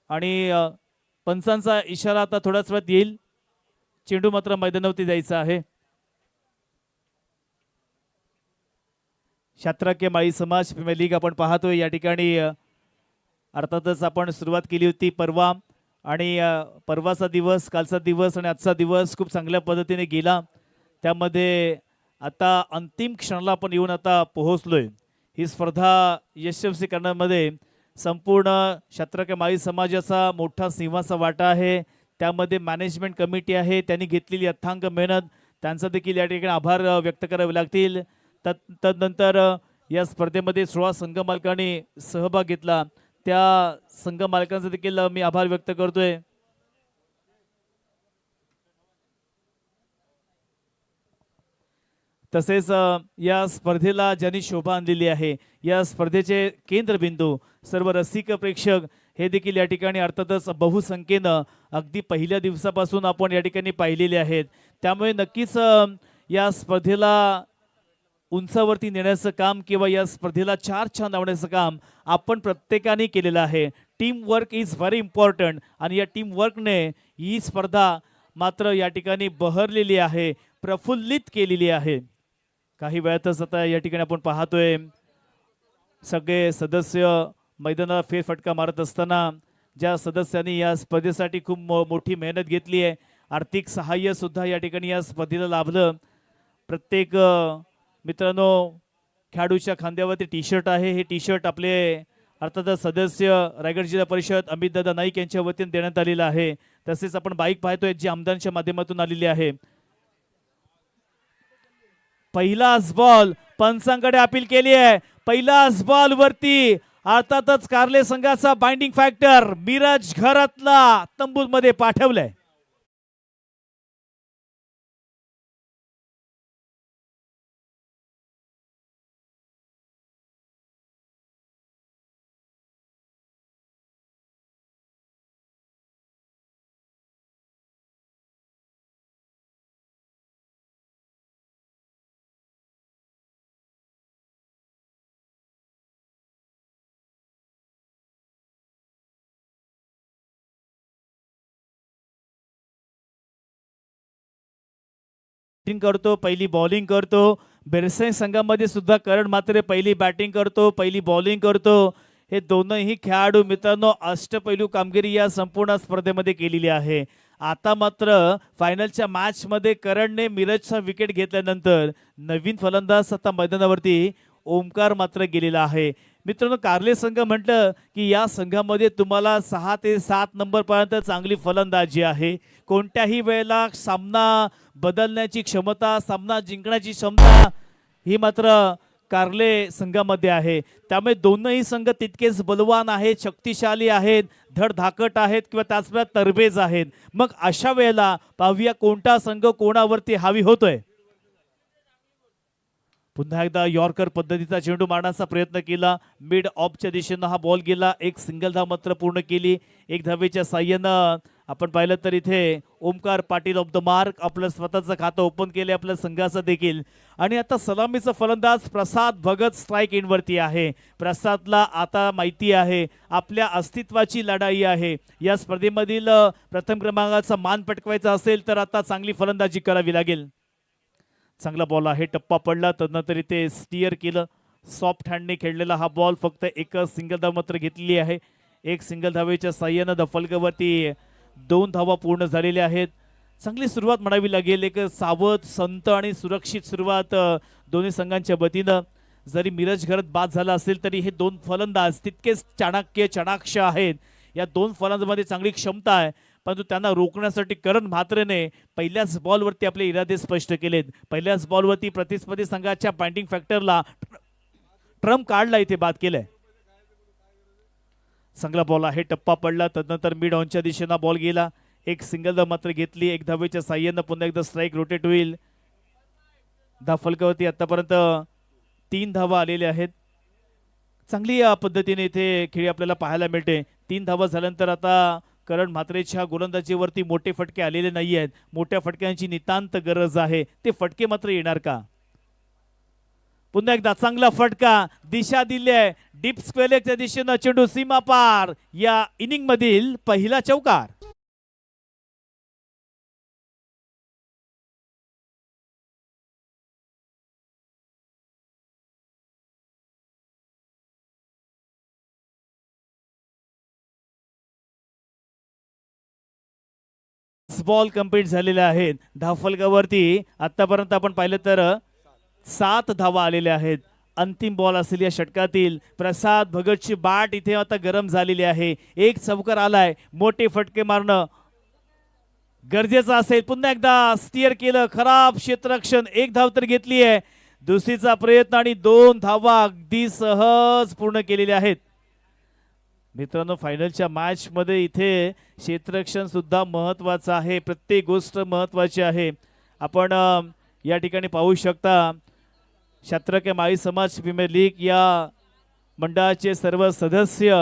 आणि पंचांचा इशारा आता थोड्याच वेळात येईल. चेंडू मात्र मैदानावरती द्यायचा आहे. शात्रक्य माळी समाज प्रीमियर लीग आपण पाहतोय या ठिकाणी. अर्थातच आपण सुरुवात केली होती परवा आणि परवाचा दिवस, कालचा दिवस आणि आजचा दिवस खूप चांगल्या पद्धतीने गेला. त्यामध्ये आता अंतिम क्षणाला आपण येऊन आता पोहोचलोय. ही स्पर्धा यशस्वी करण्यामध्ये संपूर्ण शात्रक्य माळी समाजाचा मोठा सिंहाचा वाटा आहे. त्यामध्ये मॅनेजमेंट कमिटी आहे, त्यांनी घेतलेली अथांग मेहनत, त्यांचा देखील या ठिकाणी आभार व्यक्त करावे लागतील. तदनंतर या स्पर्धेमध्ये 16 संघ मालकांनी सहभाग घेतला, त्या संघ मालकांचा देखील मी आभार व्यक्त करतोय. तसेच या स्पर्धेला ज्यांनी शोभा आणलेली आहे, या स्पर्धेचे केंद्रबिंदू सर्व रसिक प्रेक्षक हे देखील या ठिकाणी अर्थातच बहुसंख्येनं अगदी पहिल्या दिवसापासून आपण या ठिकाणी पाहिलेले आहेत. त्यामुळे नक्कीच या स्पर्धेला उंचावरती नेण्याचं काम किंवा या स्पर्धेला चार छान लावण्याचं काम आपण प्रत्येकाने केलेलं आहे. Team work is very important आणि या टीम वर्कने ही स्पर्धा मात्र या ठिकाणी बहरलेली आहे, प्रफुल्लित केलेली आहे. काही वेळातच आता या ठिकाणी आपण पाहतोय सगळे सदस्य मैदानाला फेरफटका मारत असताना ज्या सदस्यांनी या स्पर्धेसाठी खूप मोठी मेहनत घेतली आहे, आर्थिक सहाय्य सुद्धा या ठिकाणी या स्पर्धेला लाभलं. प्रत्येक मित्रांनो खेळाडूच्या खांद्यावरती टी शर्ट आहे. हे टी शर्ट आपले अर्थातच सदस्य रायगड जिल्हा परिषद अमितदादा नाईक यांच्या वतीने देण्यात आलेलं आहे. तसेच आपण बाईक पाहतोय जी आमदारांच्या माध्यमातून आलेली आहे. पहिलाच बॉल पंचांकडे अपील केली आहे. पहिलाच बॉल वरती अर्थातच कारले संघाचा बाइंडिंग फॅक्टर मिरज घरातला तंबूमध्ये पाठवलंय. करतो, पहिली बॉलिंग करतो. बेरसाई संघामध्ये सुद्धा करण मात्रे पहिली बॅटिंग करतो, पहिली बॉलिंग करतो. हे दोनही खेळाडू मित्रांनो अष्टपैलू कामगिरी या संपूर्ण स्पर्धेमध्ये केलेली आहे. आता मात्र फायनलच्या मॅचमध्ये करणने मिरजचा विकेट घेतल्यानंतर नवीन फलंदाज आता मैदानावरती ओमकार मात्र गेलेला आहे. मित्रांनो कारले संघ म्हटलं की या संघामध्ये तुम्हाला 6 ते 7 नंबरपर्यंत चांगली फलंदाजी आहे. कोणत्याही वेळेला सामना बदलण्याची क्षमता, सामना जिंकण्याची क्षमता ही मात्र कारले संघामध्ये आहे. त्यामुळे दोनही संघ तितकेच बलवान आहेत, शक्तिशाली आहेत, धडधाकट आहेत किंवा त्याचप्रमाणे तरबेज आहेत. मग अशा वेळेला पाहूया कोणता संघ कोणावरती हावी होतोय. पुन्हा एकदा यॉर्कर पद्धतीचा चेंडू मारण्याचा प्रयत्न केला. मिड ऑफच्या दिशेनं हा बॉल गेला. एक सिंगल धाव मात्र पूर्ण केली. एक धावेच्या साह्यानं आपण पाहिलं तर इथे Omkar Patil of the mark आपलं स्वतःचं खातं ओपन केले आपल्या संघाचं देखील. आणि आता सलामीचा फलंदाज प्रसाद भगत स्ट्राईक इनवरती आहे. प्रसादला आता माहिती आहे आपल्या अस्तित्वाची लढाई आहे. या स्पर्धेमधील प्रथम क्रमांकाचा मान पटकवायचा असेल तर आता चांगली फलंदाजी करावी लागेल. चांगला बॉल आहे, टप्पा पडला, तदनंतर इथे स्टिअर केलं. सॉफ्ट हँडने खेळलेला हा बॉल फक्त एक सिंगल धाव मात्र घेतलेली आहे. एक सिंगल धावेच्या साह्यानं दफलकावरती 2 धावा पूर्ण झालेल्या आहेत. चांगली सुरुवात म्हणावी लागेल. एक सावध, संत आणि सुरक्षित सुरुवात दोन्ही संघांच्या वतीनं. जरी मिरज घरात बाद झाला असेल तरी हे दोन फलंदाज तितकेच चाणक्य चाणाक्ष आहेत. या दोन फलंदाजांमध्ये चांगली क्षमता आहे, परंतु त्यांना रोखण्यासाठी करण म्हात्रेने पहिल्याच बॉलवरती आपले इरादे स्पष्ट केलेत. पहिल्याच बॉलवरती प्रतिस्पर्धी संघाच्या बॅटिंग फॅक्टरला ट्रम्प कार्डला इथे बाद केलंय. चांगला बॉल आहे, टप्पा पडला, तदनंतर मिड ऑनच्या दिशेनं बॉल गेला. एक सिंगल धाव मात्र घेतली. एक धावेच्या साह्यानं पुन्हा एकदा स्ट्राईक रोटेट होईल. धावफलकावरती आतापर्यंत 3 धावा आलेल्या आहेत. चांगली या पद्धतीने इथे खेळी आपल्याला पाहायला मिळते. 3 धावा झाल्यानंतर आता करण म्हात्रेच्या गोलंदाजीवरती मोठे फटके आलेले नाही आहेत. मोठ्या फटक्यांची नितांत गरज आहे. ते फटके मात्र येणार का? पुन्हा एकदा चांगला फटका, दिशा दिली आहे डीप स्क्वेअर लेगच्या दिशेनं, चेंडू सीमा पार. या इनिंग मधील पहिला चौकार. बॉल कंप्लीट झालेले आहेत. धावफलकावरती आतापर्यंत आपण पाहिलं तर 7 धावा आलेल्या आहेत. अंतिम बॉल असेल या षटकातील. प्रसाद भगतची बाट इथे आता गरम झालेली आहे. एक चौकार आलाय, मोठे फटके मारणं गरजेचं असेल. पुन्हा एकदा स्टिअर केलं, खराब क्षेत्ररक्षण. एक धाव तर घेतली आहे. दुसरीचा प्रयत्न आणि 2 धावा अगदी सहज पूर्ण केलेल्या आहेत. मित्रांनो, फायनलच्या मॅच मध्ये इथे क्षेत्ररक्षण सुद्धा महत्वाचं आहे. प्रत्येक गोष्ट महत्वाची आहे. आपण या ठिकाणी पाहू शकता क्षत्रके माळी समाज प्रीमियर लीग या मंडळाचे सर्व सदस्य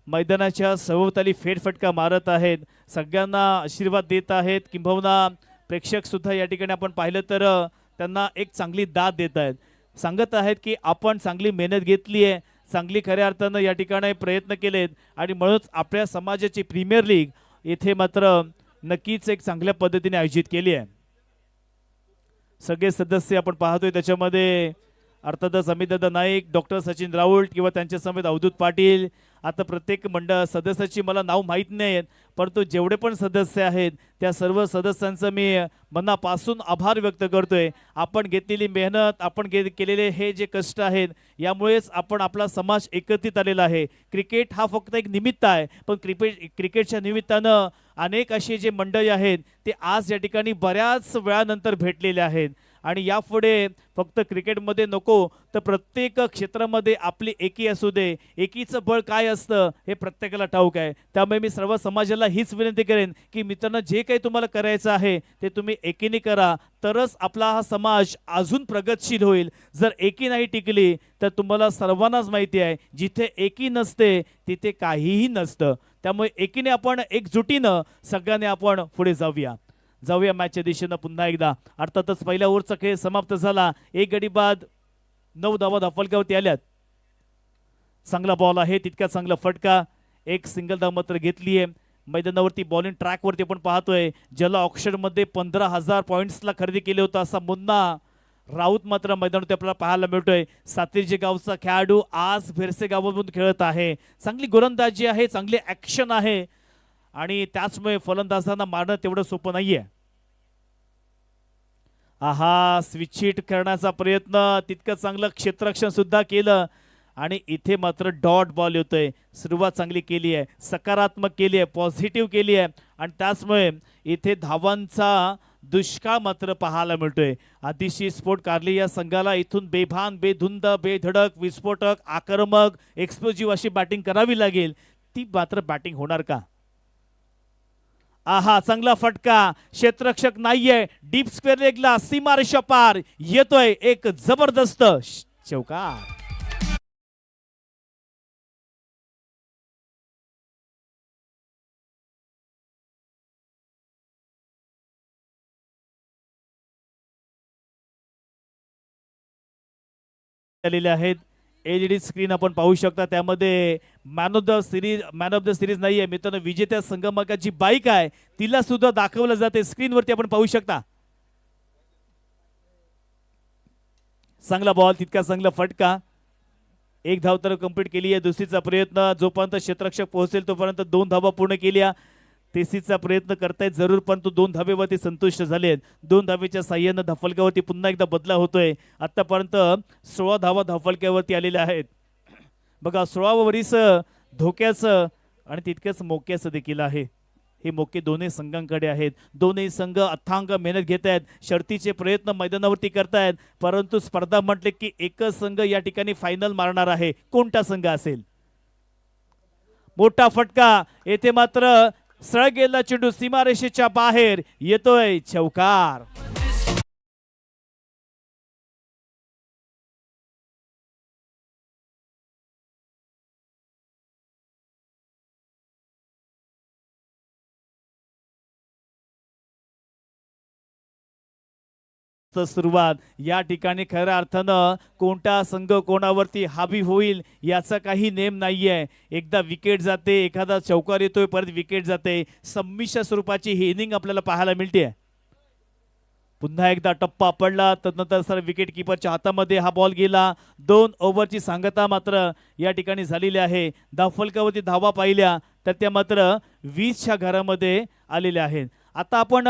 मैदानाच्या सभोवताली फेरफटका मारत आहेत. सगळ्यांना आशीर्वाद देत आहेत. किंबहुना प्रेक्षक सुद्धा या ठिकाणी आपण पाहिलं तर त्यांना एक चांगली दाद देत आहेत. सांगत आहेत की आपण चांगली मेहनत घेतली आहे, चांगली खऱ्या अर्थानं या ठिकाणी प्रयत्न केलेत आणि म्हणूनच आपल्या समाजाची प्रीमियर लीग येथे मात्र नक्कीच एक चांगल्या पद्धतीने आयोजित केली आहे. सगळे सदस्य आपण पाहतोय त्याच्यामध्ये अर्थातच अमितदादा नाईक, डॉक्टर सचिन राऊळ किंवा त्यांच्या समेत अवधूत पाटील. आता प्रत्येक मंडळ सदस्याची मला नाव माहीत नाही, परंतु जेवढे पण सदस्य आहेत त्या सर्व सदस्यांचं मी मनापासून आभार व्यक्त करतोय. आपण घेतलेली मेहनत, आपण केलेले हे जे कष्ट आहेत, यामुळेच आपण आपला समाज एकत्रित आलेला आहे. क्रिकेट हा फक्त एक निमित्त आहे, पण क्रिकेटच्या निमित्तानं अनेक असे जे मंडळी आहेत ते आज या ठिकाणी बऱ्याच वेळानंतर भेटलेले आहेत. आणि यापुढे फक्त क्रिकेटमध्ये नको तर प्रत्येक क्षेत्रामध्ये आपली एकी असू दे. एकीचं बळ काय असतं हे प्रत्येकाला ठाऊक आहे. त्यामुळे मी सर्व समाजाला हीच विनंती करेन की मित्रांनो, जे काही तुम्हाला करायचं आहे ते तुम्ही एकीने करा, तरच आपला हा समाज अजून प्रगतशील होईल. जर एकी नाही टिकली तर तुम्हाला सर्वांनाच माहिती आहे, जिथे एकी नसते तिथे काहीही नसतं. त्यामुळे एकीने आपण एकजुटीनं सगळ्यांनी आपण पुढे जाऊया मॅचच्या दिशेनं पुन्हा एकदा. अर्थातच पहिल्या ओव्हरचा खेळ समाप्त झाला. 1 गडी बाद 9 धावा धावफलकावरती आल्यात. चांगला बॉल आहे, तितका चांगला फटका. एक सिंगल धाव मात्र घेतली आहे. मैदानावरती बॉलिंग ट्रॅकवरती आपण पाहतोय ज्याला ऑक्शन मध्ये 15,000 पॉइंट्सला खरेदी केले होतं असा मुन्ना राऊत मात्र मैदानावरती आपल्याला पाहायला मिळतोय. सातेरी गावचा खेळाडू आज भेरसे गावामधून खेळत आहे. चांगली गोलंदाजी आहे, चांगली ऍक्शन आहे आणि त्याचमुळे फलंदाजांना मारणं तेवढं सोपं नाहीये. आहा, स्विच हिट करण्याचा प्रयत्न, तितकं चांगलं क्षेत्ररक्षण सुद्धा केलं आणि इथे मात्र डॉट बॉल येतोय. सुरुवात चांगली केली आहे, सकारात्मक केली आहे, पॉझिटिव्ह केली आहे आणि त्याचमुळे इथे धावांचा दुष्काळ मात्र पाहायला मिळतोय. आदिशी स्पोर्ट कारली या संघाला इथून बेभान, बेधुंद, बेधडक, विस्फोटक, आक्रमक, एक्सप्लोजिव्ह अशी बॅटिंग करावी लागेल. ती मात्र बॅटिंग होणार का? आहा, चांगला फटका. क्षेत्ररक्षक नाहीये, डीप स्क्वेअर लेगला सीमारेषा पार येतोय एक जबरदस्त चौकार. आलेले आहेत. एलईडी स्क्रीन आपण पाहू शकता, त्यामध्ये मॅन ऑफ द सिरीज नाहीये मित्रांनो, विजेत्या संगमकाची बाईक आहे तिला सुद्धा दाखवलं जाते. स्क्रीनवरती आपण पाहू शकता. चांगला बॉल, तितका चांगला फटका. एक धाव तर कंप्लीट केली आहे. दुसरीचा प्रयत्न, जोपर्यंत क्षेत्ररक्षक पोहोचेल तोपर्यंत 2 धावा पूर्ण केल्या. तिसरीचा प्रयत्न करतायत जरूर, परंतु 2 धावेवरती संतुष्ट झालेत. 2 धावेच्या साह्यानं धावफलकावरती पुन्हा एकदा बदला होतोय. आतापर्यंत 16 धावा धावफलकावरती आलेल्या आहेत. बघा, 16वं वरीस धोक्याचं आणि तितकंच मोक्याचं देखील आहे. हे मोके दोन्ही संघांकडे आहेत. दोन्ही संघ अथांग मेहनत घेत आहेत, शर्तीचे प्रयत्न मैदानावरती करतायत, परंतु स्पर्धा म्हटले की एकच संघ या ठिकाणी फायनल मारणार आहे. कोणता संघ असेल? मोठा फटका. येथे मात्र सरळ गेला चेंडू सीमारेषेच्या बाहेर येतोय चौकार. मस्त सुरुवात या ठिकाणी खऱ्या अर्थानं कोणता संघ कोणावरती हावी होईल याचा काही नेम नाहीये. एकदा विकेट जाते, एखादा चौकार येतोय, परत विकेट जाते. संमिश्र स्वरूपाची ही इनिंग आपल्याला पाहायला मिळते. पुन्हा एकदा टप्पा पडला, तदनंतर सर विकेट किपरच्या हातामध्ये हा बॉल गेला. 2 ओव्हरची सांगता मात्र या ठिकाणी झालेली आहे. धावफलकावरती धावा पाहिल्या तर त्या मात्र 20च्या घरामध्ये आलेल्या आहेत. आता आपण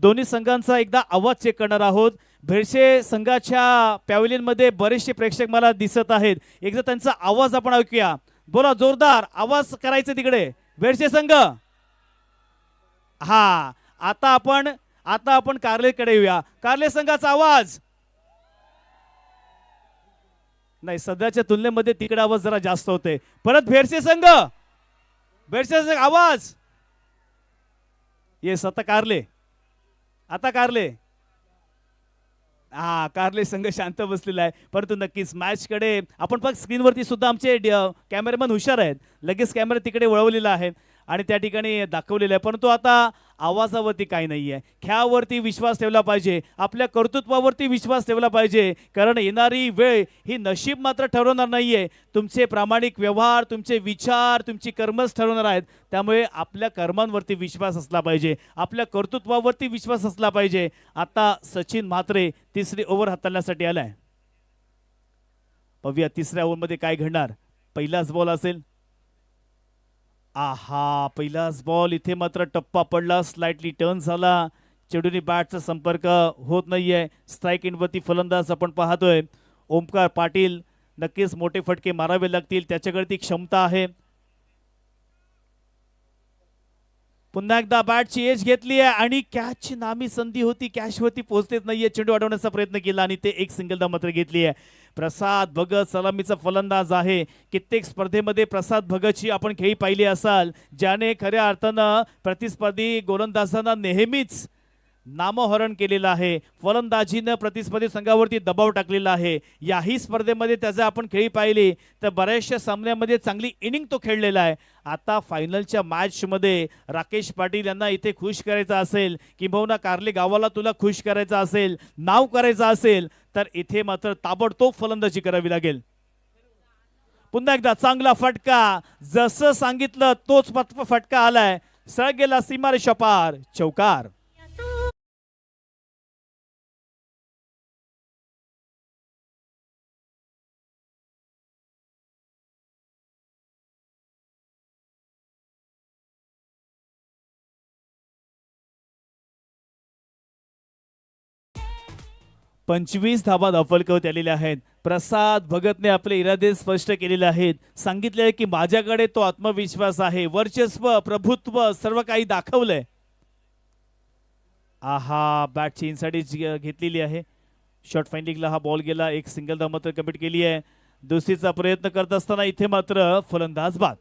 दोन्ही संघांचा एकदा आवाज चेक करणार आहोत. भेडसे संघाच्या पॅव्हलियनमध्ये बरेचसे प्रेक्षक मला दिसत आहेत. एकदा त्यांचा आवाज आपण ऐकूया. बोला, जोरदार आवाज करायचे तिकडे भेडसे संघ. हा, आता आपण कार्लेकडे येऊया. कार्ले संघाचा आवाज. नाही, सध्याच्या तुलनेमध्ये तिकडे आवाज जरा जास्त होते. परत भेडसे संघ, भेडसे संघ आवाज. येस, आता कारले. हा, कारले संघ शांत बसलेला आहे. परंतु नक्कीच मॅच कडे आपण फक्त स्क्रीनवरती सुद्धा आमचे कॅमेरामॅन हुशार आहेत. लगेच कॅमेरा तिकडे वळवलेला आहे आणि त्या ठिकाणी दाखवलेलं आहे. परंतु आता आवाजावरती काही नाहीये. खेळावरती विश्वास ठेवला पाहिजे, आपल्या कर्तृत्वावरती विश्वास ठेवला पाहिजे. कारण येणारी वेळ ही नशीब मात्र ठरवणार नाहीये. तुमचे प्रामाणिक व्यवहार, तुमचे विचार, तुमची कर्मच ठरवणार आहेत. त्यामुळे आपल्या कर्मांवरती विश्वास असला पाहिजे, आपल्या कर्तृत्वावरती विश्वास असला पाहिजे. आता सचिन म्हात्रे तिसरी ओव्हर हाताळण्यासाठी आलाय. पाहूया तिसऱ्या ओव्हरमध्ये काय घडणार. पहिलाच बॉल असेल. आहा, पहिलाच बॉल. इथे मात्र टप्पा पडला, स्लाइटली टर्न झाला. चेडूनी बॅटचा संपर्क होत नाहीये. स्ट्राइक इनवरती फलंदाज आपण पाहतोय ओमकार पाटील. नक्कीच मोठे फटके मारावे लागतील, त्याच्याकडे ती क्षमता आहे. पुन्हा एकदा बॅटची एज घेतली आहे आणि कॅचची नामी संधी होती, कॅचवरती पोहोचतेच नाहीये. चेंडू अडवण्याचा प्रयत्न केला आणि ते एक सिंगलदा मात्र घेतली आहे. प्रसाद भगत सलामीचा फलंदाज आहे. कित्येक स्पर्धेमध्ये प्रसाद भगतची आपण खेळी पाहिली असाल, ज्याने खऱ्या अर्थानं प्रतिस्पर्धी गोलंदाजांना नेहमीच नामोहरण केलेलं आहे. फलंदाजीनं प्रतिस्पर्धी संघावरती दबाव टाकलेला आहे. याही स्पर्धेमध्ये त्याचं आपण खेळी पाहिली तर बऱ्याचशा सामन्यामध्ये चांगली इनिंग तो खेळलेला आहे. आता फायनलच्या मॅचमध्ये राकेश पाटील यांना इथे खुश करायचं असेल, किंबहुना कार्ले गावाला तुला खुश करायचं असेल, नाव करायचं असेल, तर इथे मात्र ताबडतोब फलंदाजी करावी लागेल. पुन्हा एकदा चांगला फटका, जसं सांगितलं तोच फटका आलाय. सळ गेला सीमारेषा पार, चौकार. पंचवीस धावा धावफलकावरती आलेल्या आहेत. प्रसाद भगतने आपले इरादे स्पष्ट केलेले आहेत. सांगितले की माझ्याकडे तो आत्मविश्वास आहे, वर्चस्व, प्रभुत्व सर्व काही दाखवलंय. आहा, बॅटची इनसाइड घेतलेली आहे. शॉर्ट फाइंडिंगला हा बॉल गेला. एक सिंगल धाव मात्र कमिट केली आहे. दुसरीचा प्रयत्न करत असताना इथे मात्र फलंदाज बाद.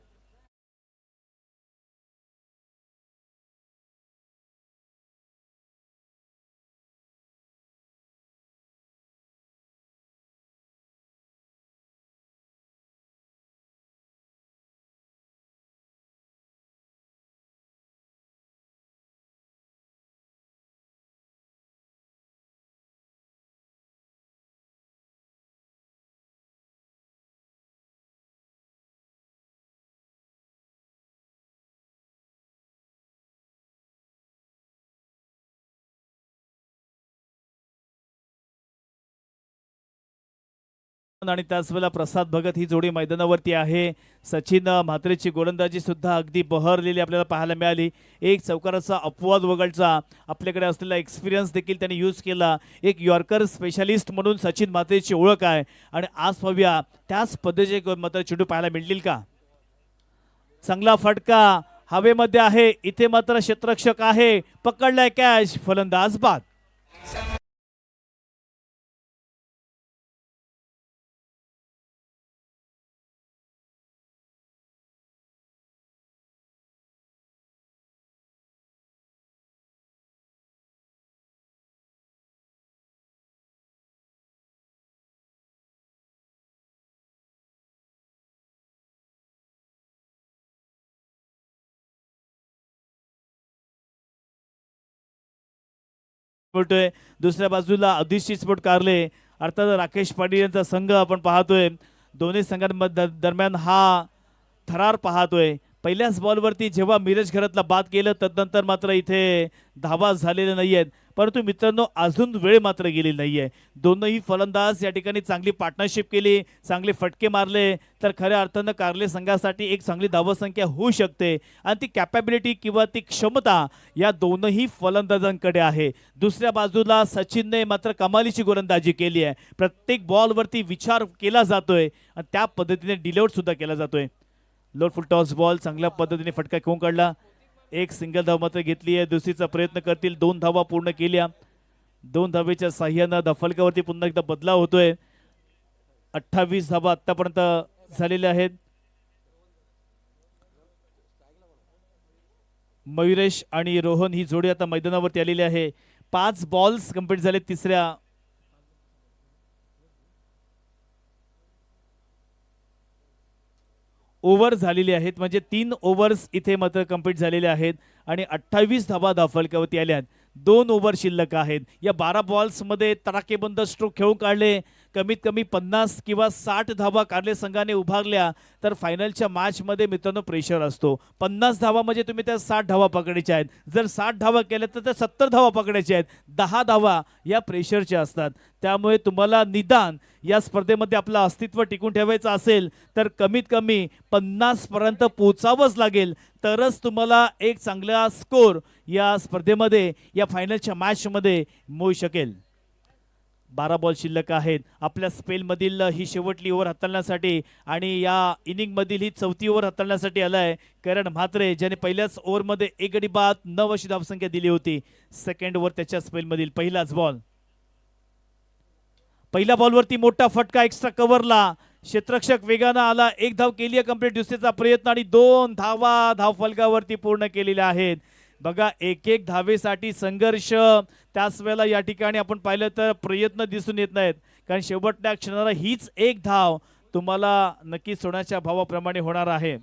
आणि त्याच वेळेला प्रसाद भगत ही जोडी मैदानावरती आहे. सचिन म्हात्रेची गोलंदाजी सुद्धा अगदी बहरलेली आपल्याला पाहायला मिळाली. एक चौकाराचा अपवाद वगळचा आपल्याकडे असलेला एक्सपिरियन्स देखील त्यांनी यूज केला. एक यॉर्कर स्पेशलिस्ट म्हणून सचिन म्हात्रेची ओळख आहे आणि आज पाहूया त्याच पद्धतीचे मात्र चेंडू पाहायला मिळतील का. चांगला फटका हवेमध्ये आहे. इथे मात्र क्षेत्ररक्षक आहे, पकडलाय कॅच, फलंदाज बाद. मिळतोय. दुसऱ्या बाजूला अधिष्ठित स्पोर्ट कारले अर्थात राकेश पाटील यांचा संघ आपण पाहतोय. दोन्ही संघांमध्ये दरम्यान हा थरार पाहतोय. पहिल्याच बॉलवरती जेव्हा मिरज घरातला बाद केलं तदनंतर मात्र इथे धावा झालेल्या नाहीयेत. परंतु मित्रांनो अजून वेळ मात्र गेली नाहीये. दोनही फलंदाज या ठिकाणी चांगली पार्टनरशिप केली, चांगले फटके मारले तर खऱ्या अर्थानं कारले संघासाठी एक चांगली धावसंख्या होऊ शकते आणि ती कॅपॅबिलिटी किंवा ती क्षमता या दोनही फलंदाजांकडे आहे. दुसऱ्या बाजूला सचिनने मात्र कमालीची गोलंदाजी केली आहे. प्रत्येक बॉलवरती विचार केला जातोय आणि त्या पद्धतीने डिलिव्हर सुद्धा केला जातोय. लोड फुल टॉस बॉल चांगल्या पद्धतीने फटका खेळून काढला. एक सिंगल धाव मात्र घेतली आहे. दुसरीचा प्रयत्न करतील. 2 धावा पूर्ण केल्या. 2 धावेच्या साह्यानं दफलकावरती पुन्हा एकदा बदलाव होतोय. 28 धावा आतापर्यंत झालेल्या आहेत. मयुरेश आणि रोहन ही जोडी आता मैदानावरती आलेली आहे. 5 बॉल्स कंप्लीट झाले तिसऱ्या ओव्हर झालेली आहेत. म्हणजे 3 ओव्हर्स इथे मात्र कंप्लीट झालेले आहेत आणि 28 धावा दाफलकावरती आल्या आहेत. 2 ओव्हर शिल्लक आहेत. या 12 बॉल्समध्ये तडाखेबंद स्ट्रोक खेळून काढले. कमीत कमी 50 किंवा 60 धावा कारले संघाने उभारल्या तर फायनलच्या मॅचमध्ये मित्रांनो प्रेशर असतो. 50 धावा म्हणजे तुम्ही त्या 60 धावा पकडायच्या आहेत. जर 60 धावा केल्या तर त्या 70 धावा पकडायच्या आहेत. 10 धावा या प्रेशरच्या असतात. त्यामुळे तुम्हाला निदान या स्पर्धेमध्ये आपलं अस्तित्व टिकून ठेवायचं असेल तर कमीत कमी 50 पर्यंत पोहोचावंच लागेल. तरच तुम्हाला एक चांगला स्कोर या स्पर्धेमध्ये या फायनलच्या मॅचमध्ये मिळू शकेल. 12 बॉल शिल्लक आहेत. आपल्या स्पेलमधील ही शेवटली ओव्हर हाताळण्यासाठी आणि या इनिंगमधील ही 4थी ओव्हर हाताळण्यासाठी आलाय करण म्हात्रे, ज्याने पहिल्याच ओव्हरमध्ये 1 गडी बाद 9 अशी धावसंख्या दिली होती. सेकंड ओव्हर त्याच्या स्पेलमधील पहिलाच बॉल. पहिल्या बॉलवरती मोठा फटका एक्स्ट्रा कव्हरला. क्षेत्ररक्षक वेगानं आला. 1 धाव केली आहे कंप्लीट. दुसरीचा प्रयत्न आणि 2 धावा धावफलकावरती पूर्ण केलेल्या आहेत. बघा एक एक धावेसाठी संघर्ष. त्याच वेळेला या ठिकाणी आपण पाहिलं तर प्रयत्न दिसून येत नाहीत. कारण शेवटच्या क्षणाला हीच 1 धाव तुम्हाला नक्की सोन्याच्या भावाप्रमाणे होणार आहे.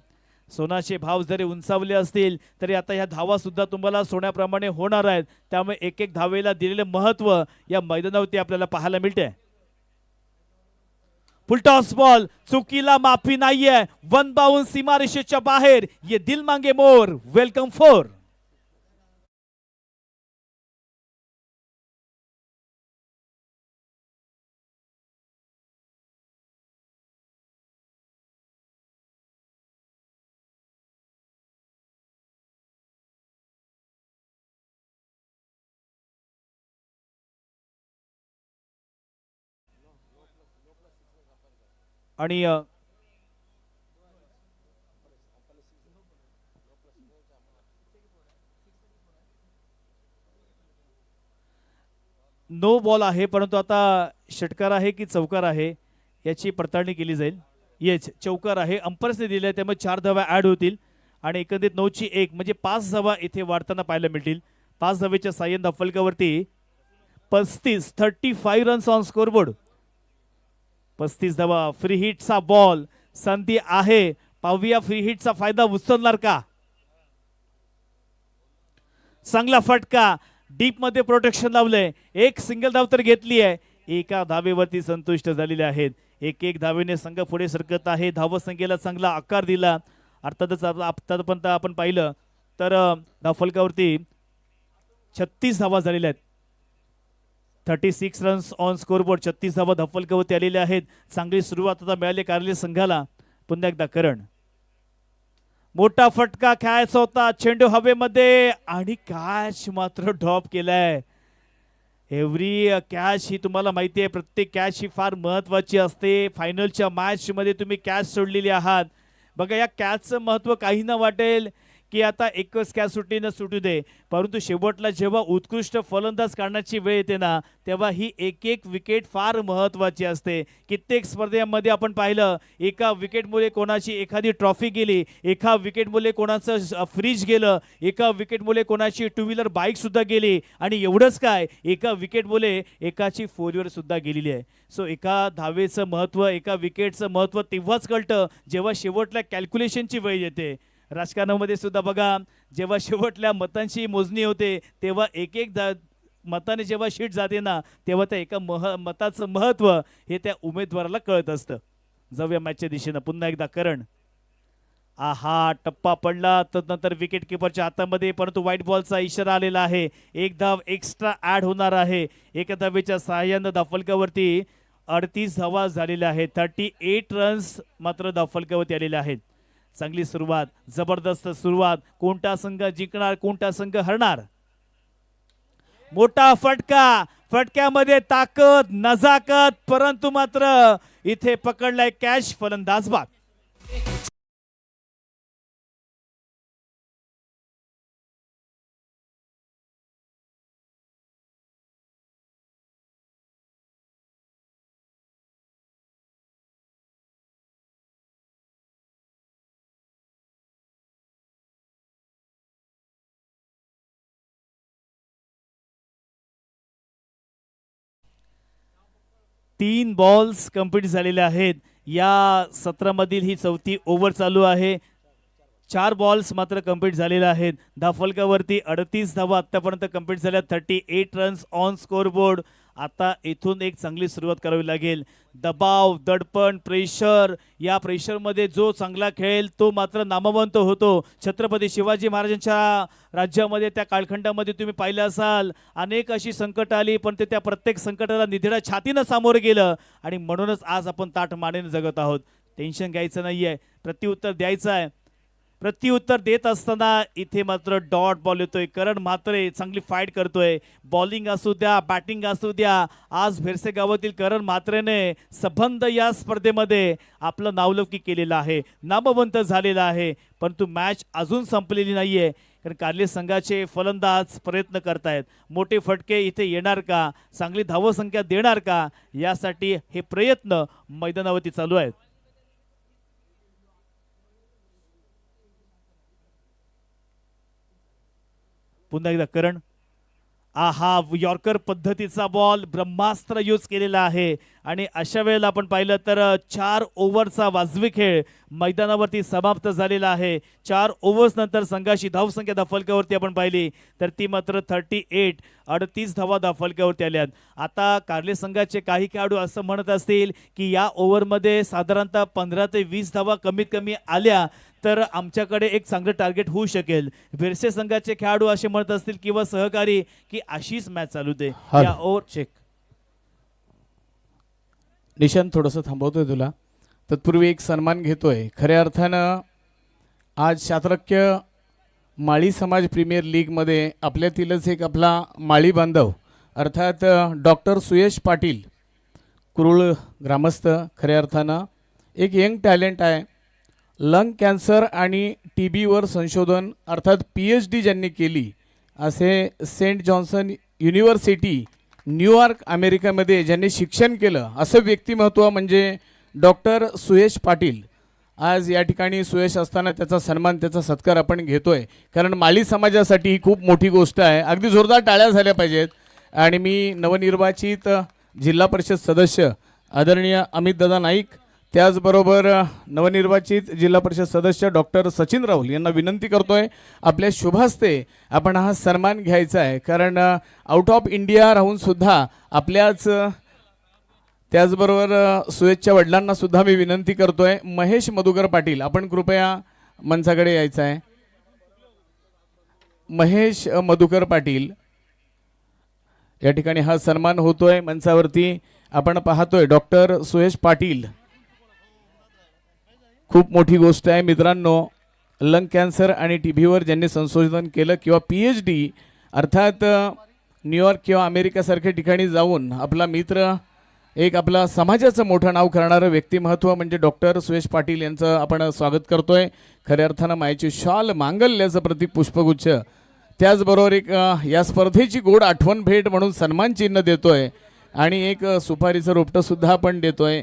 सोन्याचे भाव जरी उंचावले असतील तरी आता ह्या धावा सुद्धा तुम्हाला सोन्याप्रमाणे होणार आहेत. त्यामुळे एक एक धावेला दिलेले महत्त्व या मैदानावरती आपल्याला पाहायला मिळते. Full toss ball. चुकीला माफी नाहीये. 1 बाउंस सीमारेषेच्या बाहेर. ये दिल मांगे मोर. वेलकम 4. आणि नो बॉल आहे. परंतु आता षटकार आहे की चौकार आहे याची पडताळणी केली जाईल. येस चौकार आहे. अंपायर्सने दिले त्यामुळे 4 धावा ऍड होतील आणि एकंदरीत 9ची 1 म्हणजे 5 धावा इथे वाढताना पाहायला मिळतील. 5 धावेच्या साह्यानं फलकावरती 35 रन्स ऑन स्कोरबोर्ड. 35 धावा. फ्री हिटचा बॉल. संधी आहे. पाहूया फ्री हिटचा फायदा उचलणार का. चांगला फटका. डीप मध्ये प्रोटेक्शन लावलंय. एक सिंगल धाव तर घेतली आहे. एका धावेवरती संतुष्ट झालेले आहेत. एक एक धावेने संघ पुढे सरकत आहे. धावसंख्येला चांगला आकार दिला. अर्थातच आतापर्यंत आपण पाहिलं तर धावफलकावरती 36 धावा झालेल्या आहेत. 36 रन्स ऑन स्कोरबोर्ड. 36 धावा धावफलकावरती आलेल्या आहेत. चांगली सुरुवात आता मिळाली कारले संघाला. पुन्हा एकदा करण. मोठा फटका खेळायचा होता. चेंडू हवेमध्ये आणि कॅच मात्र ड्रॉप केलाय. एव्हरी कॅच ही तुम्हाला माहिती आहे. प्रत्येक कॅच ही फार महत्वाची असते. फायनलच्या मॅच मध्ये तुम्ही कॅच सोडलेली आहात. बघा या कॅचचं महत्व काही न वाटेल की आता एकच कॅच सुटी न सुटू दे, परंतु शेवटला जेव्हा उत्कृष्ट फलंदाज काढण्याची वेळ येते ना तेव्हा ही एक एक विकेट फार महत्त्वाची असते. कित्येक स्पर्धेमध्ये आपण पाहिलं एका विकेटमुळे कोणाची एखादी ट्रॉफी गेली, एका विकेटमुळे कोणाचं फ्रीज गेलं, एका विकेटमुळे कोणाची 2 व्हीलर बाईक सुद्धा गेली आणि एवढंच काय एका विकेटमुळे एकाची 4 व्हीलर सुद्धा गेलेली आहे. सो एका धावेचं महत्त्व, एका विकेटचं महत्त्व तेव्हाच कळतं जेव्हा शेवटल्या कॅल्क्युलेशनची वेळ येते. राजकारणामध्ये सुद्धा बघा जेव्हा शेवटल्या मतांची मोजणी होते तेव्हा एक एक मताने जेव्हा शीट जाते ना तेव्हा त्या एका मताचं महत्त्व हे त्या उमेदवाराला कळत असतं. जाऊया मॅचच्या दिशेनं. पुन्हा एकदा करण. आहा, टप्पा पडला तर नंतर विकेट किपरच्या हातामध्ये, परंतु व्हाईट बॉलचा इशारा आलेला आहे. एक धाव एक्स्ट्रा ऍड होणार आहे. एका धावेच्या सहाय्यानं धावफलकावरती 38 धावा झालेल्या आहेत. 38 रन्स मात्र धावफलकावरती आलेले आहेत. चांगली सुरुवात, जबरदस्त सुरुवात. कोणता संघ जिंकणार, कोणता संघ हरणार? मोठा फटका, फटक्यामध्ये ताकद, नजाकत, परंतु मात्र इथे पकडलाय कॅच. फलंदाज बाद. तीन बॉल्स कंप्लीट झालेले आहेत. या सत्रामधील ही चौथी ओव्हर चालू आहे. 4 बॉल्स मात्र कंप्लीट झालेले आहेत. धावफलकावरती 38 धावा आतापर्यंत कंप्लीट झाल्या. 38 रन्स ऑन स्कोरबोर्ड. आता इथून एक चांगली सुरुवात करावी लागेल. दबाव, दडपण, प्रेशर, या प्रेशरमध्ये जो चांगला खेळेल तो मात्र नामवंत होतो. छत्रपती शिवाजी महाराजांच्या राज्यामध्ये त्या कालखंडामध्ये तुम्ही पाहिलं असाल अनेक अशी संकट आली, पण ते त्या प्रत्येक संकटाला निधड्या छातीनं सामोरे गेलं आणि म्हणूनच आज आपण ताठ मानेने जगत आहोत. टेन्शन घ्यायचं नाहीये, प्रत्युत्तर द्यायचं आहे. प्रत्युत्तर देत असताना इथे मात्र डॉट बॉल येतोय. करण मात्र चांगली फाईट करतोय. बॉलिंग असू द्या, बॅटिंग असू द्या, आज भेरसे गावातील करण म्हात्रेने सबंध या स्पर्धेमध्ये आपलं नावलौकिक केलेलं आहे, नामवंत झालेलं आहे. परंतु मॅच अजून संपलेली नाहीये, कारण कार्ले संघाचे फलंदाज प्रयत्न करतायत. मोठे फटके इथे येणार का, चांगली धावसंख्या देणार का, यासाठी हे प्रयत्न मैदानावरती चालू आहेत. पुन्हा एकदा करण. आहा, यॉर्कर पद्धतीचा बॉल, ब्रह्मास्त्र यूज केलेला आहे. आणि अशा वेळेला आपण पाहिलं तर 4 ओव्हरचा वाजवी खेळ मैदानावरती समाप्त झालेला आहे. 4 ओव्हर्स नंतर संघाची धावसंख्या धावफलकावरती आपण पाहिली तर ती मात्र 38 धावा धावफलकावरती आल्यात. आता कार्ले संघाचे काही खेळाडू असं म्हणत असतील की या ओव्हरमध्ये साधारणतः 15 ते 20 धावा कमीत कमी आल्या तर आमच्याकडे एक चांगलं टार्गेट होऊ शकेल. भेरसे संघाचे खेळाडू असे म्हणत असतील किंवा सहकारी की अशीच मॅच चालू दे. या ओव्हर चेक. निशांत थोडंसं थांबवतोय तुला. तत्पूर्वी एक सन्मान घेतोय. खऱ्या अर्थानं आज शात्रक्य माळी समाज प्रीमियर लीगमध्ये आपल्यातीलच एक आपला माळी बांधव अर्थात डॉक्टर सुयश पाटील कुरुळ ग्रामस्थ, खऱ्या अर्थानं एक यंग टॅलेंट आहे. लंग कॅन्सर आणि TBवर संशोधन अर्थात PhD ज्यांनी केली असे सेंट जॉन्सन युनिव्हर्सिटी न्यूयॉर्क अमेरिकेमध्ये ज्यांनी शिक्षण केलं असं व्यक्तिमत्व म्हणजे डॉक्टर सुयश पाटील. आज या ठिकाणी सुयश असताना त्याचा सन्मान, त्याचा सत्कार आपण घेतोय, कारण माळी समाजासाठी ही खूप मोठी गोष्ट आहे. अगदी जोरदार टाळ्या झाल्या पाहिजेत. आणि मी नवनिर्वाचित जिल्हा परिषद सदस्य आदरणीय अमितदादा नाईक, त्याचबरोबर नवनिर्वाचित जिल्हा परिषद सदस्य डॉक्टर सचिन राहुल यांना विनंती करतोय आपल्या शुभहस्ते आपण हा सन्मान घ्यायचा आहे. कारण आउट ऑफ इंडिया राहून सुद्धा आपल्याच, त्याचबरोबर सुयशच्या वडिलांना सुद्धा मी विनंती करतोय. महेश मधुकर पाटील, आपण कृपया मंचाकडे यायचं आहे. महेश मधुकर पाटील या ठिकाणी हा सन्मान होतोय. मंचावरती आपण पाहतोय डॉक्टर सुयश पाटील. खूप मोठी गोष्ट आहे मित्रांनो. लंग कॅन्सर आणि TBवर ज्यांनी संशोधन केलं किंवा PhD अर्थात न्यूयॉर्क किंवा अमेरिकेसारख्या ठिकाणी जाऊन आपला मित्र, एक आपला समाजाचं मोठं नाव करणारं व्यक्तिमत्व म्हणजे डॉक्टर सुयश पाटील यांचं आपण स्वागत करतोय. खऱ्या अर्थानं मायेची शाल, मांगल्याचं प्रतीक पुष्पगुच्छ, त्याचबरोबर एक या स्पर्धेची गोड आठवण भेट म्हणून सन्मान चिन्ह देतोय आणि एक सुपारीचं रोपटं सुद्धा आपण देतोय.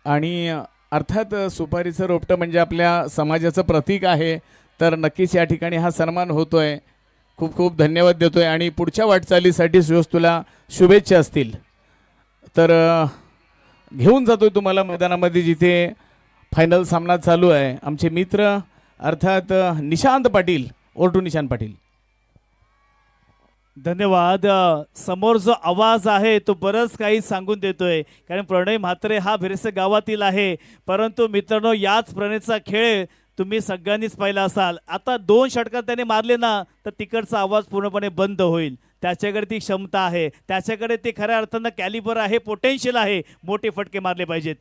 आणि अर्थात सुपारीचं रोपटं म्हणजे आपल्या समाजाचं प्रतीक आहे. तर नक्कीच या ठिकाणी हा सन्मान होतोय. खूप खूप धन्यवाद देतोय आणि पुढच्या वाटचालीसाठी सुयश तुला शुभेच्छा असतील तर घेऊन जातोय तुम्हाला मैदानामध्ये जिथे फायनल सामना चालू आहे. आमचे मित्र अर्थात निशांत पाटील, ओरटू निशांत पाटील. धन्यवाद. समोर जो आवाज आहे तो बरंच काही सांगून देतोय, कारण प्रणय म्हात्रे हा भिरसे गावातील आहे. परंतु मित्रांनो, याच प्रणयचा खेळ तुम्ही सगळ्यांनीच पाहिला असाल. आता 2 षटकार त्याने मारले ना, तर तिकडचा आवाज पूर्णपणे बंद होईल. त्याच्याकडे ती क्षमता आहे, त्याच्याकडे ते खऱ्या अर्थानं कॅलिबर आहे, पोटेन्शियल आहे. मोठे फटके मारले पाहिजेत.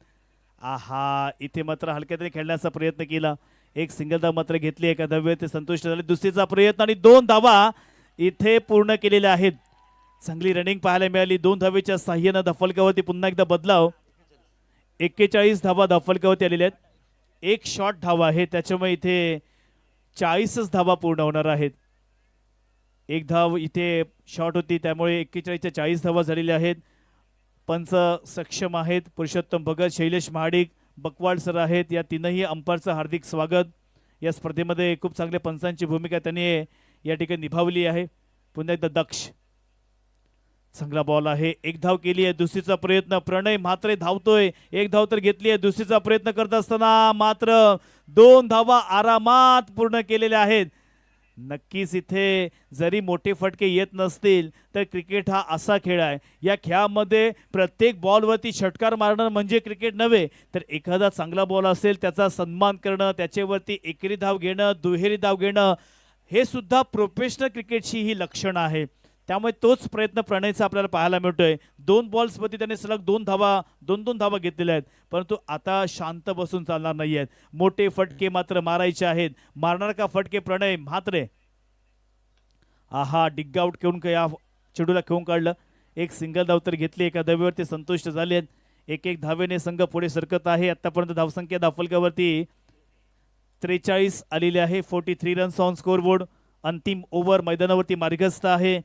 आहा, इथे मात्र हलक्याने खेळण्याचा प्रयत्न केला. एक सिंगल धाव मात्र घेतली, एका धावेवर ते संतुष्ट झाले. दुसरीचा प्रयत्न आणि 2 धावा इथे पूर्ण केलेल्या आहेत. चांगली रनिंग पाहायला मिळाली. 2 धावेच्या साह्यानं धावफलकावरती पुन्हा एकदा बदलाव. 41 धावा धावफलकावरती आलेल्या आहेत. एक शॉट धावा आहे, त्याच्यामुळे इथे 40च धावा पूर्ण होणार आहेत. एक धाव इथे शॉट होती, त्यामुळे 41च्या 40 धावा झालेल्या आहेत. पंच सक्षम आहेत. पुरुषोत्तम भगत, शैलेश महाडिक, बकवाड सर आहेत. या तीनही अंपायरचं हार्दिक स्वागत. या स्पर्धेमध्ये खूप चांगल्या पंचांची भूमिका त्यांनी या ठिकाणी निभावली आहे. पुन्हा एकदा दक्ष, चांगला बॉल आहे. एक धाव केली आहे. दुसरीचा प्रयत्न प्रणय म्हात्रे धावतोय. एक धाव तर घेतली आहे. दुसरीचा प्रयत्न करत असताना मात्र 2 धावा आरामात पूर्ण केलेल्या आहेत. नक्कीच इथे जरी मोठे फटके येत नसतील तर क्रिकेट हा असा खेळ आहे. या खेळामध्ये प्रत्येक बॉलवरती षटकार मारणं म्हणजे क्रिकेट नव्हे, तर एखादा चांगला बॉल असेल त्याचा सन्मान करणं, त्याच्यावरती एकेरी धाव घेणं, दुहेरी धाव घेणं, हे सुद्धा प्रोफेशनल क्रिकेटची ही लक्षणं आहे. त्यामुळे तोच प्रयत्न प्रणयचा आपल्याला पाहायला मिळतोय. 2 बॉल्समध्ये त्याने सलग 2 धावा घेतलेल्या आहेत. परंतु आता शांत बसून चालणार नाही आहेत. मोठे फटके मात्र मारायचे आहेत. मारणार का फटके प्रणय म्हात्रे? आहा, डिग आउट घेऊन या चेंडूला खेळून काढलं. एक सिंगल धाव तर घेतली, एका धावेवरती संतुष्ट झाले आहेत. एक धावेने संघ पुढे सरकत आहे. आतापर्यंत धावसंख्या धावफलकावरती 43 आलेली आहे. 43 रन्स ऑन स्कोरबोर्ड. अंतिम ओव्हर मैदानावरती मार्गस्थ आहे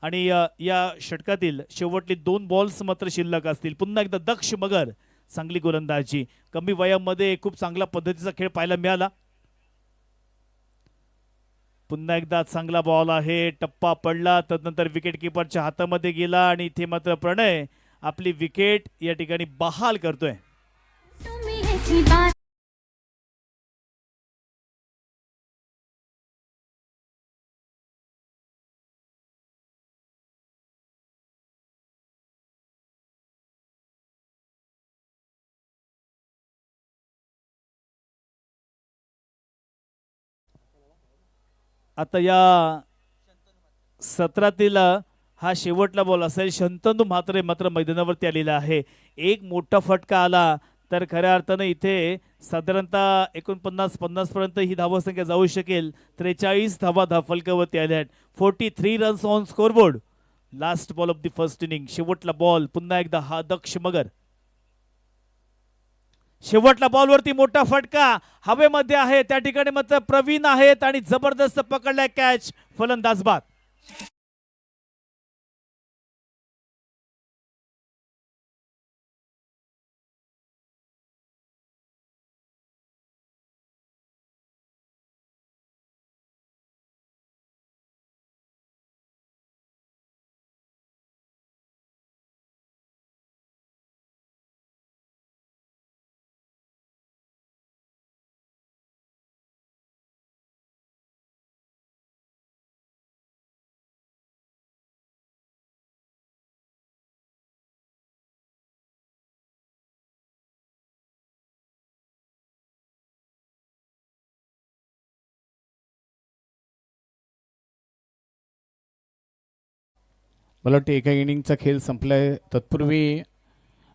आणि या षटकातील शेवटली 2 बॉल्स मात्र शिल्लक असतील. पुन्हा एकदा दक्ष मगर, चांगली गोलंदाजी. कमी वयामध्ये खूप चांगल्या पद्धतीचा खेळ पाहायला मिळाला. पुन्हा एकदा चांगला बॉल आहे. टप्पा पडला, तदनंतर विकेट किपरच्या हातामध्ये गेला आणि इथे मात्र प्रणय आपली विकेट या ठिकाणी बहाल करतोय. आता या सत्रातील हा शेवटला बॉल असेल. शंतनू मात्र मैदानावरती आलेला आहे. एक मोठा फटका आला तर खऱ्या अर्थानं इथे साधारणतः 49-50 पर्यंत ही धावसंख्या जाऊ शकेल. 43 धावा धावफलकावरती आल्या आहेत. 43 runs on scoreboard. Last ball of the first inning, शेवटला बॉल. पुन्हा एकदा हा दक्ष मगर. शेवटला बॉलवरती मोठा फटका हवेमध्ये आहे. त्या ठिकाणी मात्र प्रवीण आहेत आणि जबरदस्त पकडलाय कॅच. फलंदाज बाद. मला वाटतं एका इनिंगचा खेळ संपलाय. तत्पूर्वी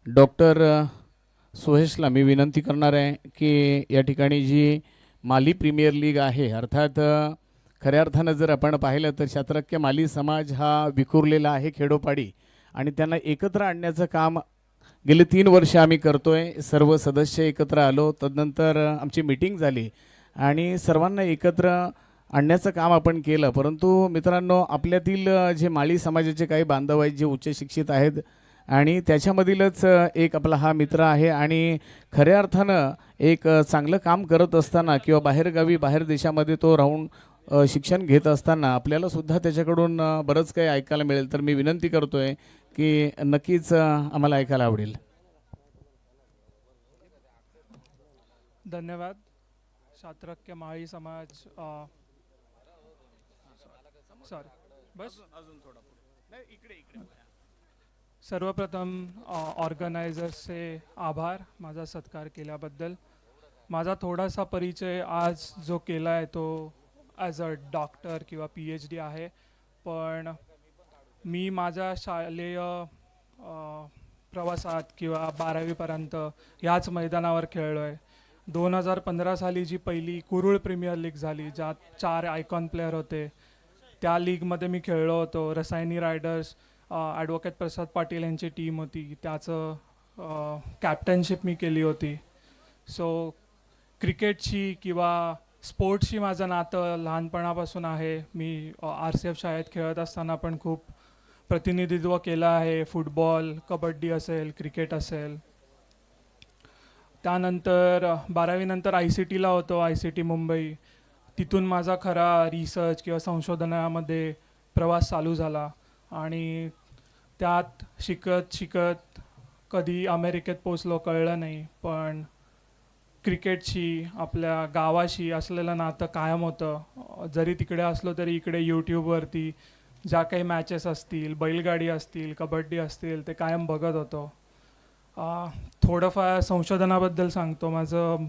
डॉक्टर सुहेशला मी विनंती करणार आहे की या ठिकाणी जी माली प्रीमियर लीग आहे, अर्थात खऱ्या अर्थानं जर आपण पाहिलं तर शात्रक्य माली समाज हा विखुरलेला आहे खेडोपाडी, आणि त्यांना एकत्र आणण्याचं काम गेले 3 वर्ष आम्ही करतोय. सर्व सदस्य एकत्र आलो, तदनंतर आमची मीटिंग झाली आणि सर्वांना एकत्र आणण्याचं काम आपण केलं. परंतु मित्रांनो, आपल्यातील जे माळी समाजाचे काही बांधव आहेत जे उच्च शिक्षित आहेत आणि त्याच्यामधीलच एक आपला हा मित्र आहे आणि खऱ्या अर्थानं एक चांगलं काम करत असताना किंवा बाहेरगावी बाहेर देशामध्ये तो राहून शिक्षण घेत असताना आपल्याला सुद्धा त्याच्याकडून बरंच काही ऐकायला मिळेल. तर मी विनंती करतोय की नक्कीच आम्हाला ऐकायला आवडेल. धन्यवाद. शात्रक्य माळी समाज सॉरी बस सर्वप्रथम ऑर्गनायझर्सचे आभार माझा सत्कार केल्याबद्दल. माझा थोडासा परिचय आज जो केला आहे तो ॲज अ डॉक्टर किंवा PhD आहे, पण मी माझ्या शालेय प्रवासात किंवा 12वीपर्यंत याच मैदानावर खेळलो आहे. 2015 साली जी पहिली कुरुळ प्रीमियर लीग झाली, ज्यात 4 आयकॉन प्लेयर होते, त्या लीगमध्ये मी खेळलो होतो. रसायनी रायडर्स ॲडव्होकेट प्रसाद पाटील यांची टीम होती, त्याचं कॅप्टनशिप मी केली होती. सो क्रिकेटशी किंवा स्पोर्ट्सशी माझं नातं लहानपणापासून आहे. मी RCF शाळेत खेळत असताना पण खूप प्रतिनिधित्व केलं आहे. फुटबॉल, कबड्डी असेल, क्रिकेट असेल. त्यानंतर 12वीनंतर ICTला होतो, ICT मुंबई. तिथून माझा खरा रिसर्च किंवा संशोधनामध्ये प्रवास चालू झाला आणि त्यात शिकत शिकत कधी अमेरिकेत पोचलो कळलं नाही, पण क्रिकेटशी आपल्या गावाशी असलेलं नातं कायम होतं. जरी तिकडे असलो तरी इकडे यूट्यूबवरती ज्या काही मॅचेस असतील, बैलगाडी असतील, कबड्डी असतील, ते कायम बघत होतो. थोडंफार संशोधनाबद्दल सांगतो. माझं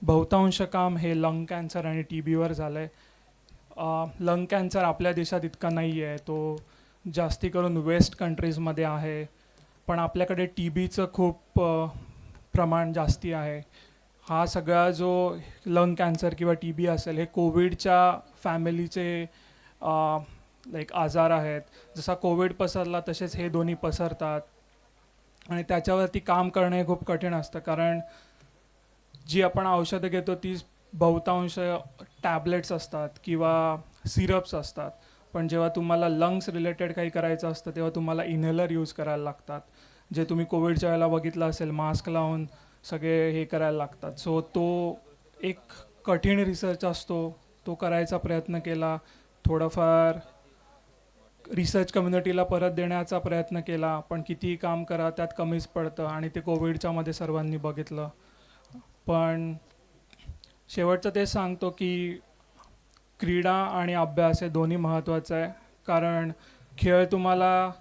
बहुतांश काम हे लंग कॅन्सर आणि TBवर झालं आहे. लंग कॅन्सर आपल्या देशात इतका नाही आहे, तो जास्ती करून वेस्ट कंट्रीजमध्ये आहे, पण आपल्याकडे TBचं खूप प्रमाण जास्ती आहे. हा सगळा जो लंग कॅन्सर किंवा TB असेल, हे कोविडच्या फॅमिलीचे लाईक आजार आहेत. जसा कोविड पसरला तसेच हे दोन्ही पसरतात आणि त्याच्यावरती काम करणं हे खूप कठीण असतं, कारण जी आपण औषधं घेतो ती बहुतांश टॅबलेट्स असतात किंवा सिरप्स असतात, पण जेव्हा तुम्हाला लंग्स रिलेटेड काही करायचं असतं तेव्हा तुम्हाला इन्हेलर यूज करायला लागतात, जे तुम्ही कोविडच्या वेळेला बघितलं असेल, मास्क लावून सगळे हे करायला लागतात. सो तो एक कठीण रिसर्च असतो, तो करायचा प्रयत्न केला. थोडंफार रिसर्च कम्युनिटीला परत देण्याचा प्रयत्न केला, पण कितीही काम करा त्यात कमीच पडतं आणि ते कोविडच्यामध्ये सर्वांनी बघितलं. पण शेवटचं ते सांगतो की क्रीडा आणि अभ्यास हे दोन्ही महत्त्वाचं आहे, कारण खेळ तुम्हाला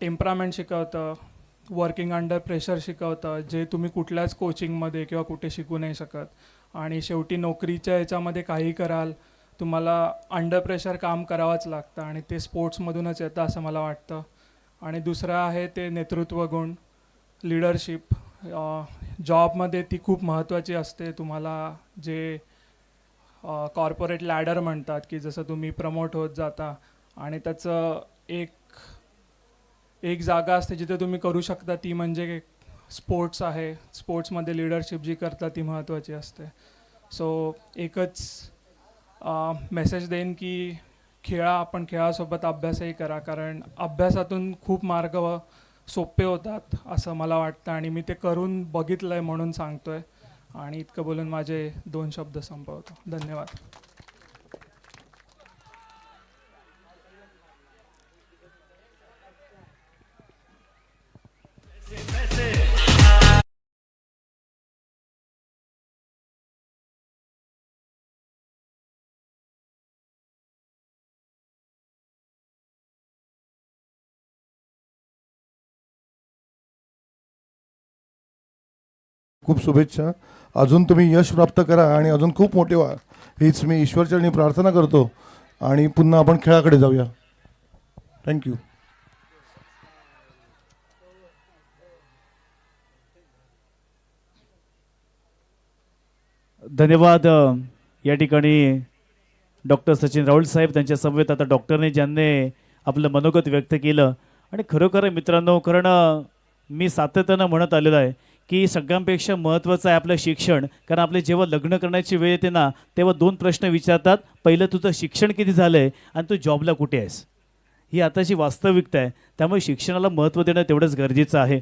टेम्परामेंट शिकवतं, वर्किंग अंडर प्रेशर शिकवतं, जे तुम्ही कुठल्याच कोचिंगमध्ये किंवा कुठे शिकू नाही शकत. आणि शेवटी नोकरीच्या याच्यामध्ये काही कराल, तुम्हाला अंडर प्रेशर काम करावंच लागतं आणि ते स्पोर्ट्समधूनच येतं असं मला वाटतं. आणि दुसरं आहे ते नेतृत्व गुण, लीडरशिप. जॉबमध्ये ती खूप महत्त्वाची असते. तुम्हाला जे कॉर्पोरेट लॅडर म्हणतात, की जसं तुम्ही प्रमोट होत जाता आणि त्याचं एक जागा असते जिथे तुम्ही करू शकता, ती म्हणजे स्पोर्ट्स आहे. स्पोर्ट्समध्ये लीडरशिप जी करता ती महत्त्वाची असते. सो एकच मेसेज देईन की खेळा, पण खेळासोबत अभ्यासही करा, कारण अभ्यासातून खूप मार्ग सोपे होतात असं मला वाटतं आणि मी ते करून बघितलं आहे म्हणून सांगतो आहे. आणि इतकं बोलून माझे 2 शब्द संपवतो. धन्यवाद. खूप शुभेच्छा. अजून तुम्ही यश प्राप्त करा आणि अजून खूप मोठे व्हा, हीच मी ईश्वरचरणी प्रार्थना करतो. आणि पुन्हा आपण खेळाकडे जाऊया. थँक्यू. धन्यवाद. या ठिकाणी डॉक्टर सचिन राऊळ साहेब, त्यांच्या समवेत आता डॉक्टरने ज्यांनी आपलं मनोगत व्यक्त केलं. आणि खरोखर मित्रांनो, कारण मी सातत्यानं म्हणत आलेलो आहे की सगळ्यांपेक्षा महत्त्वाचं आहे आपलं शिक्षण. कारण आपले जेव्हा लग्न करण्याची वेळ येते ना, तेव्हा 2 प्रश्न विचारतात. पहिलं, तुझं शिक्षण किती झालं आहे आणि तू जॉबला कुठे आहेस. ही आताची वास्तविकता आहे. त्यामुळे शिक्षणाला महत्त्व देणं तेवढंच गरजेचं आहे.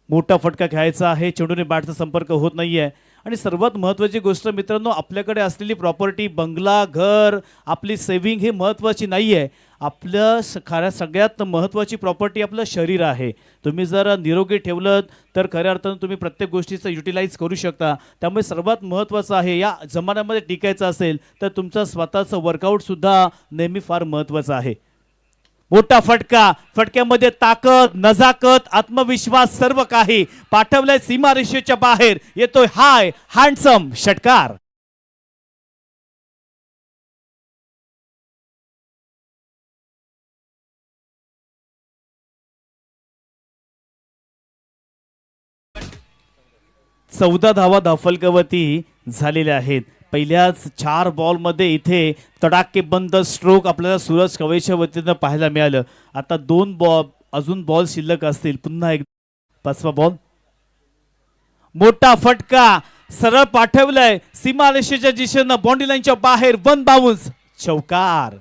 मोठा फटका खेळायचा आहे, चेंडूने बॅटचा संपर्क होत नाही आहे आणि सर्वात महत्त्वाची गोष्ट मित्रांनो, आपल्याकडे असलेली प्रॉपर्टी, बंगला, घर, आपली सेव्हिंग ही महत्त्वाची नाही आहे. आपलं खऱ्या सगळ्यात महत्त्वाची प्रॉपर्टी आपलं शरीर आहे. तुम्ही जर निरोगी ठेवलं तर खऱ्या अर्थानं तुम्ही प्रत्येक गोष्टीचं युटिलाइज करू शकता. त्यामुळे सर्वात महत्त्वाचं आहे, या जमान्यामध्ये टिकायचं असेल तर तुमचं स्वतःचं वर्कआउटसुद्धा नेहमी फार महत्त्वाचं आहे. मोठा फटका, फटक्यामध्ये ताकद, नजाकत, आत्मविश्वास सर्व काही पाठवलंय सीमारेषेच्या बाहेर. येतोय हाय हँडसम षटकार. चौदा धावा धावफलकावरती झालेल्या आहेत. पहिल्याच 4 बॉलमध्ये इथे तडाखेबंद स्ट्रोक आपल्याला सूरज कवेच्या वतीनं पाहायला मिळालं. आता 2 अजून बॉल शिल्लक असतील. पुन्हा एक 5वा बॉल, मोठा फटका सरळ पाठवलाय सीमारेषेच्या दिशेनं, बाउंड्री लाईनच्या बाहेर, 1 बाउन्स, चौकार.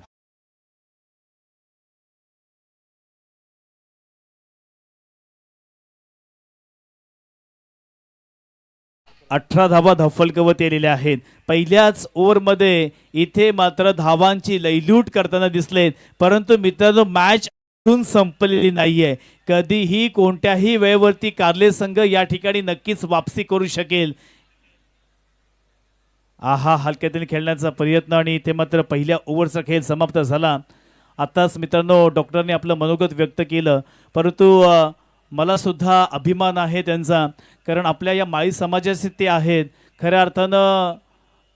18 धावा धावफलकावरती आलेल्या आहेत. पहिल्याच ओव्हरमध्ये इथे मात्र धावांची लयलूट करताना दिसलेत. परंतु मित्रांनो, मॅच अजून संपलेली नाहीये. कधीही कोणत्याही वेळेवरती कार्ले संघ या ठिकाणी नक्कीच वापसी करू शकेल. हलक्यातील खेळण्याचा प्रयत्न आणि इथे मात्र पहिल्या ओव्हरचा खेळ समाप्त झाला. आताच मित्रांनो डॉक्टरने आपलं मनोगत व्यक्त केलं. परंतु मला सुद्धा अभिमान आहे त्यांचा, कारण आपल्या या माळी समाजाचे ते आहेत. खऱ्या अर्थानं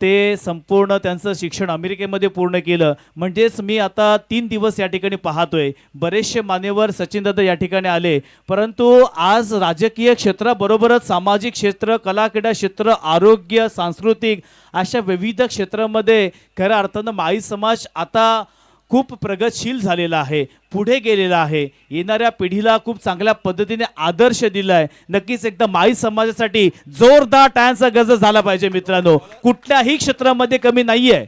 ते संपूर्ण त्यांचं शिक्षण अमेरिकेमध्ये पूर्ण केलं. म्हणजेच मी आता 3 दिवस या ठिकाणी पाहतोय. बरेचसे मान्यवर सचिनदादा या ठिकाणी आले, परंतु आज राजकीय क्षेत्राबरोबरच सामाजिक क्षेत्र, कला क्रीडा क्षेत्र, आरोग्य, सांस्कृतिक अशा विविध क्षेत्रामध्ये खऱ्या अर्थानं माळी समाज आता खूप प्रगतशील झालेला आहे, पुढे गेलेला आहे. येणाऱ्या पिढीला खूप चांगल्या पद्धतीने आदर्श दिलाय. नक्कीच एकदा माळी समाजासाठी जोरदार टाळ्यांचा गजर झाला पाहिजे मित्रांनो. कुठल्याही क्षेत्रामध्ये कमी नाहीये.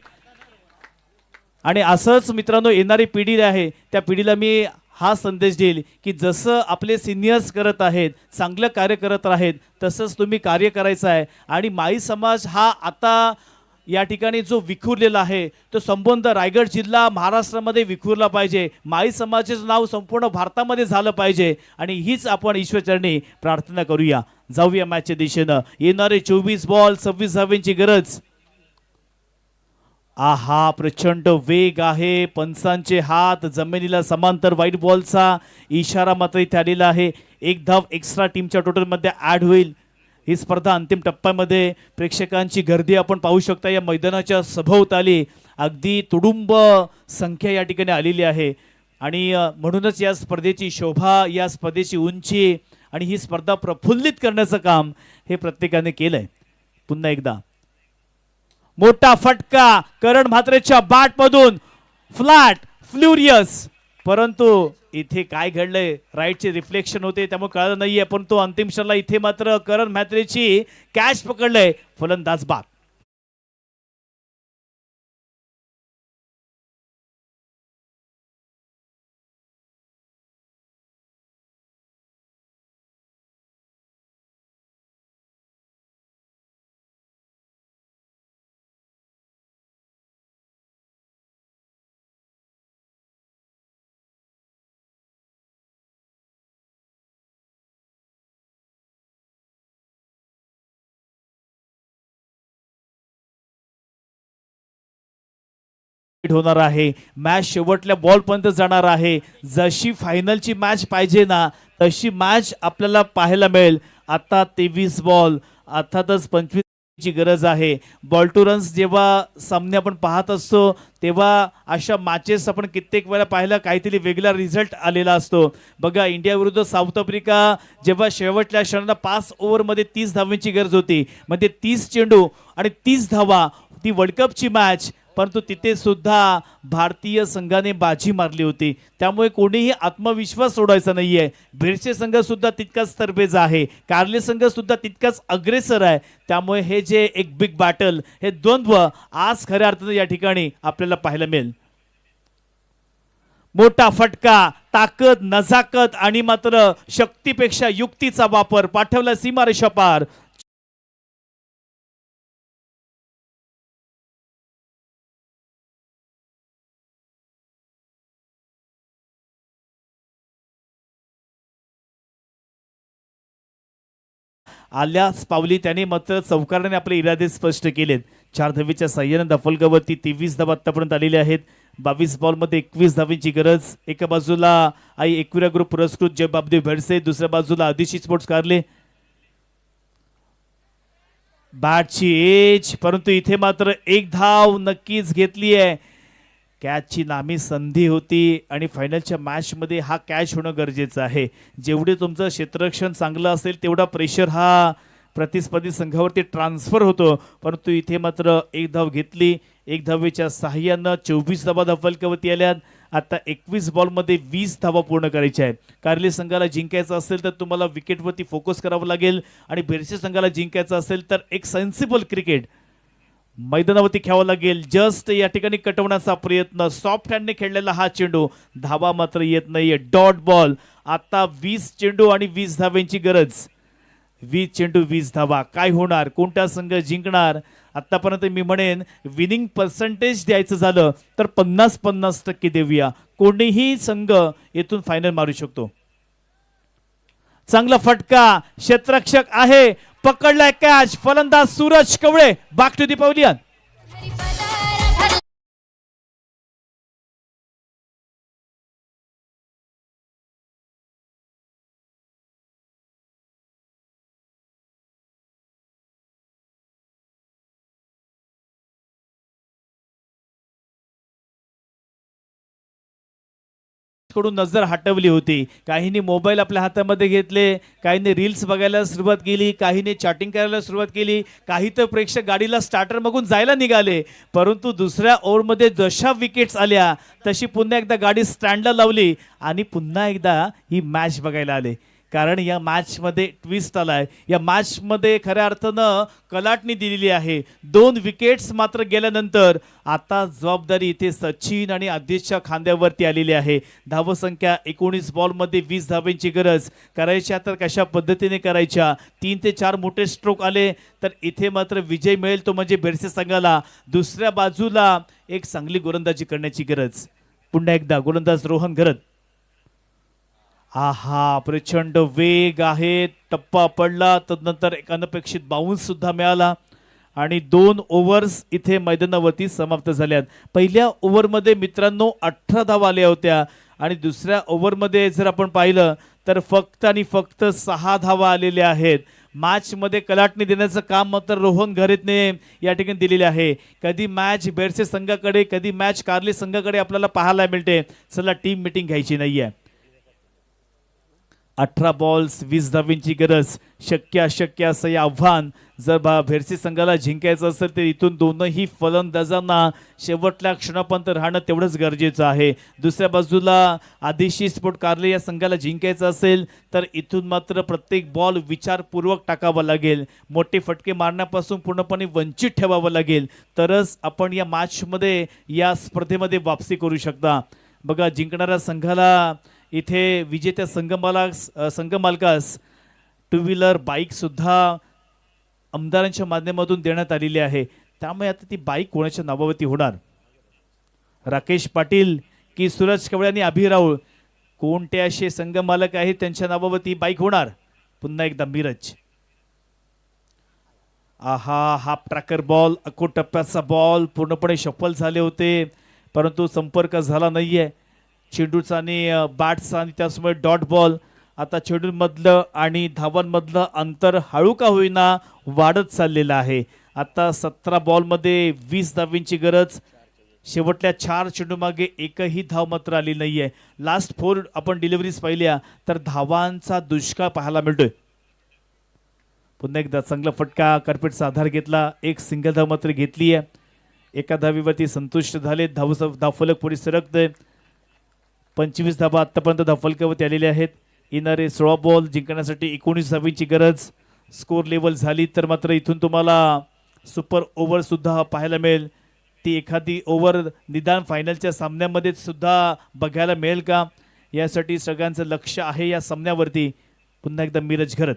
आणि असंच मित्रांनो येणारी पिढी आहे, त्या पिढीला मी हा संदेश देईल की जसं आपले सिनियर्स करत आहेत, चांगलं कार्य करत आहेत, तसंच तुम्ही कार्य करायचं आहे. आणि माळी समाज हा आता या ठिकाणी जो विखुरलेला आहे तो संबंध रायगड जिल्हा महाराष्ट्रामध्ये विखुरला पाहिजे. माळी समाजाचं नाव संपूर्ण भारतामध्ये झालं पाहिजे. आणि हीच आपण ईश्वरचरणी प्रार्थना करूया. जाऊया मॅचच्या दिशेनं. येणारे 24 बॉल 26 धावांची गरज. प्रचंड वेग आहे. पंचांचे हात जमिनीला समांतर. व्हाईट बॉलचा इशारा मात्र इथे आलेला आहे. 1 धाव एक्स्ट्रा टीमच्या टोटलमध्ये ऍड होईल. ही स्पर्धा अंतिम टप्प्यामध्ये. प्रेक्षकांची गर्दी आपण पाहू शकता या मैदानाच्या सभोवताली. अगदी तुडुंब संख्या या ठिकाणी आलेली आहे. आणि म्हणूनच या स्पर्धेची शोभा, या स्पर्धेची उंची आणि ही स्पर्धा प्रफुल्लित करण्याचं काम हे प्रत्येकाने केलंय. पुन्हा एकदा मोठा फटका करण म्हात्रेच्या बॅटमधून, फ्लॅट, फ्ल्युरियस. परंतु इथे काय घडलंय, राईटचे रिफ्लेक्शन होते त्यामुळे कळलं नाहीये. पण तो अंतिम क्षणाला इथे मात्र करण म्हात्रेची कॅच पकडलंय. फलंदाज बाद. होणार आहे. मॅच शेवटल्या बॉल पर्यंत जाणार आहे. जशी फायनलची मॅच पाहिजे ना तशी मॅच आपल्याला पाहायला मिळेल. आता 23 बॉल, अर्थातच 25 ची गरज आहे. बॉल टू रन्स जेव्हा सामने आपण पाहत असतो तेव्हा अशा मॅचेस आपण कित्येक वेळा पाहिलं काहीतरी वेगळा रिझल्ट आलेला असतो. बघा इंडिया विरुद्ध साऊथ आफ्रिका जेव्हा शेवटल्या क्षणाला 5 ओव्हरमध्ये 30 धावांची गरज होती, म्हणजे 30 चेंडू आणि 30 धावा, ती वर्ल्ड कपची मॅच. परंतु तिथे सुद्धा भारतीय संघाने बाजी मारली होती. त्यामुळे कोणीही आत्मविश्वास सोडायचा नाहीये. भेरचे संघ सुद्धा तितकाच तरबेज आहे, कार्ले संघ सुद्धा तितकाच अग्रेसर आहे. त्यामुळे हे जे एक बिग बॅटल, हे द्वंद्व आज खऱ्या अर्थाने या ठिकाणी आपल्याला पाहायला मिळेल. मोठा फटका, ताकद, नजाकत आणि मात्र शक्तीपेक्षा युक्तीचा वापर पाठवला सीमारेषा पार. आल्याच पावली त्याने मात्र चौकाराने आपले इरादे स्पष्ट केलेत. 4 धावेच्या साह्याने धाफलकावरती 23 धावा आतापर्यंत आलेल्या आहेत. 22 बॉलमध्ये 21 धावेची गरज. एका बाजूला आई एकविरा ग्रुप पुरस्कृत जय बाबदेव भेडसे, दुसऱ्या बाजूला आदिशी स्पोर्ट्स कारले. बॅटची एज, परंतु इथे मात्र एक धाव नक्कीच घेतली आहे. कॅचची नामी संधी होती आणि फायनलच्या मॅचमध्ये हा कॅच होणं गरजेचं आहे. जेवढे तुमचं क्षेत्ररक्षण चांगलं असेल तेवढा प्रेशर हा प्रतिस्पर्धी संघावरती ट्रान्सफर होतो. परंतु इथे मात्र एक धाव घेतली. एक धावेच्या सहाय्यानं 24 धावा धावफलकावरती आल्यात. आता 21 बॉलमध्ये 20 धावा पूर्ण करायच्या आहेत. कार्ले संघाला जिंकायचं असेल तर तुम्हाला विकेटवरती फोकस करावं लागेल आणि भेरसे संघाला जिंकायचं असेल तर एक सेन्सिबल क्रिकेट मैदानावरती खेळावं लागेल. जस्ट या ठिकाणी कटवण्याचा प्रयत्न, सॉफ्ट हँडने खेळलेला हा चेंडू, धावा मात्र येत नाहीये. Dot ball. आता 20 चेंडू आणि 20 धाव्यांची गरज. 20 चेंडू 20 धावा. काय होणार, कोणता संघ जिंकणार? आतापर्यंत मी म्हणेन विनिंग पर्सेंटेज द्यायचं झालं तर 50-50% देऊया. कोणीही संघ येथून फायनल मारू शकतो. चांगला फटका, क्षेत्ररक्षक आहे, पकडलाय कॅच. फलंदाज Suraj Kawale, back to the pavilion. कडून नजर हटवली होती. काहींनी मोबाईल आपल्या हातामध्ये घेतले, काहींनी रील्स बघायला सुरुवात केली, काहींनी चॅटिंग करायला सुरुवात केली, काही तर प्रेक्षक गाडीला स्टार्टर बघून जायला निघाले. परंतु दुसऱ्या ओव्हरमध्ये जशा विकेट्स आल्या तशी पुन्हा एकदा गाडी स्टँडला लावली आणि पुन्हा एकदा ही मॅच बघायला आले. कारण या मॅचमध्ये ट्विस्ट आलाय. या मॅचमध्ये खऱ्या अर्थानं कलाटणी दिलेली आहे. 2 विकेट्स मात्र गेल्यानंतर आता जबाबदारी इथे सचिन आणि आदिशच्या खांद्यावरती आलेली आहे. धावसंख्या 19 बॉलमध्ये 20 धावेंची गरज. करायच्या तर कशा पद्धतीने करायच्या. 3 ते 4 मोठे स्ट्रोक आले तर इथे मात्र विजय मिळेल तो म्हणजे भेरसे संघाला. दुसऱ्या बाजूला एक चांगली गोलंदाजी करण्याची गरज. पुन्हा एकदा गोलंदाज रोहन घरत. आहा, प्रचंड वेग आहे. टप्पा पडला, तदनंतर एक अनपेक्षित बाउन्स सुद्धा मिळाला आणि 2 ओव्हर्स इथे मैदानावरती समाप्त झाल्यात. पहिल्या ओव्हरमध्ये मित्रांनो 18 धावा आल्या होत्या आणि दुसऱ्या ओव्हरमध्ये जर आपण पाहिलं तर फक्त आणि फक्त 6 धावा आलेल्या आहेत. मॅचमध्ये कलाटणी देण्याचं काम मात्र रोहन घरेतने या ठिकाणी दिलेले आहे. कधी मॅच भेरसे संघाकडे, कधी मॅच कार्ले संघाकडे आपल्याला पाहायला मिळते. चला, टीम मिटिंग घ्यायची नाहीये. 18 बॉल्स 20 धावेंची गरज. शक्य अशक्य असं हे आव्हान जर भेरसी संघाला जिंकायचं असेल तर इथून दोनही फलंदाजांना शेवटल्या क्षणापर्यंत राहणं तेवढंच गरजेचं आहे. दुसऱ्या बाजूला आदिशी स्पोर्ट कारले या संघाला जिंकायचं असेल तर इथून मात्र प्रत्येक बॉल विचारपूर्वक टाकावा लागेल. मोठे फटके मारण्यापासून पूर्णपणे वंचित ठेवावं लागेल, तरच आपण या मॅचमध्ये, या स्पर्धेमध्ये वापसी करू शकता. बघा, जिंकणाऱ्या संघाला इथे विजेत्या संघमालकास 2 व्हीलर बाईक सुद्धा आमदारांच्या माध्यमातून देण्यात आलेली आहे. त्यामुळे आता ती बाईक कोणाच्या नावावरती होणार? राकेश पाटील की सूरज कवळे आणि अभि राऊळ, कोणते असे संघमालक आहेत त्यांच्या नावावरती बाईक होणार? पुन्हा एकदा मिरज. आहा, हाफ ट्रॅकर बॉल, अकोट टप्प्याचा बॉल पूर्णपणे शफल झाले होते परंतु संपर्क झाला नाहीये चेंडूचा आणि बॅटचा आणि त्यासमोर डॉट बॉल. आता चेंडूमधलं आणि धावांमधलं अंतर हळू का होईना वाढत चाललेलं आहे. आता 17 बॉलमध्ये 20 धावींची गरज. शेवटल्या 4 चेंडूमागे एकही धाव मात्र आली नाहीये. लास्ट 4 आपण डिलिव्हरीज पाहिल्या तर धावांचा दुष्काळ पाहायला मिळतोय. पुन्हा एकदा चांगला फटका, कार्पेटचा आधार घेतला, एक सिंगल धाव मात्र घेतली आहे. एका धावीवरती संतुष्ट झाले. धावफलक पुढे सरकतोय. 25 धावा आतापर्यंत धावफलकावरती आलेल्या आहेत. येणारे 16 बॉल जिंकण्यासाठी 19 धावींची गरज. स्कोर लेवल झाली तर मात्र इथून तुम्हाला सुपर ओव्हर सुद्धा पाहायला मिळेल. ती एखादी ओव्हर निदान फायनलच्या सामन्यामध्ये सुद्धा बघायला मिळेल का, यासाठी सगळ्यांचं लक्ष आहे या सामन्यावरती. पुन्हा एकदा मिरज घरत.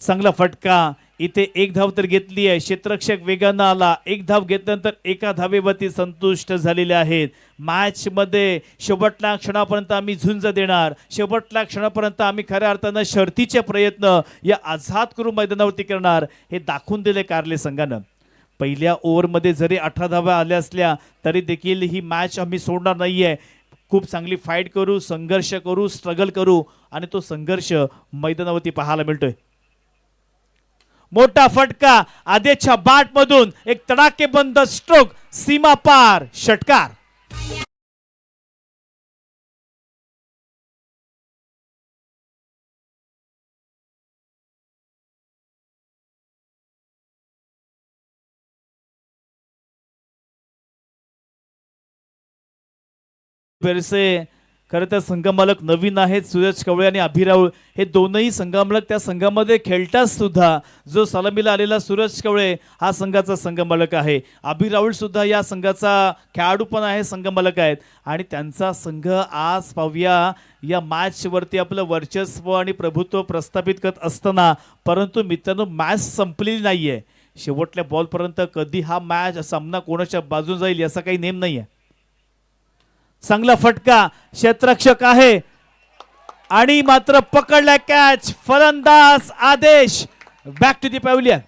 चांगला फटका, इथे एक धाव तर घेतली आहे, क्षेत्ररक्षक वेगानं आला, एक धाव घेतल्यानंतर एका धावेवरती संतुष्ट झालेले आहेत. मॅच मध्ये शेवटल्या क्षणापर्यंत आम्ही झुंज देणार, शेवटल्या क्षणापर्यंत आम्ही खऱ्या अर्थानं शर्तीचे प्रयत्न या आझाद करू मैदानावरती करणार, हे दाखवून दिले कार्ले संघानं. पहिल्या ओव्हरमध्ये जरी 18 धावा आल्या असल्या तरी देखील ही मॅच आम्ही सोडणार नाहीये. खूप चांगली फाईट करू, संघर्ष करू, स्ट्रगल करू आणि तो संघर्ष मैदानावरती पाहायला मिळतोय. मोठा फटका, आदेशच्या बॅट मधून एक तडाकेबंद स्ट्रोक, सीमा पार षटकार. बेरसे खरं तर संघमालक नवीन आहेत, सूरज कवळे आणि अभिराऊळ हे दोनही संघमालक त्या संघामध्ये खेळतात सुद्धा. जो सलामीला आलेला सूरज कवळे हा संघाचा संघमालक आहे, अभिराऊळ सुद्धा या संघाचा खेळाडू पण आहे, संघमालक आहेत. आणि त्यांचा संघ आज पाहूया या मॅच वरती आपलं वर्चस्व आणि प्रभुत्व प्रस्थापित करत असताना, परंतु मित्रांनो मॅच संपलेली नाहीये. शेवटल्या बॉलपर्यंत कधी हा मॅच सामना कोणाच्या बाजून जाईल याचा काही नेम नाहीये. चांगला फटका, क्षेत्ररक्षक आहे आणि मात्र पकडला कॅच, फलंदाज आदेश बॅक टू दी पॅव्हलियन.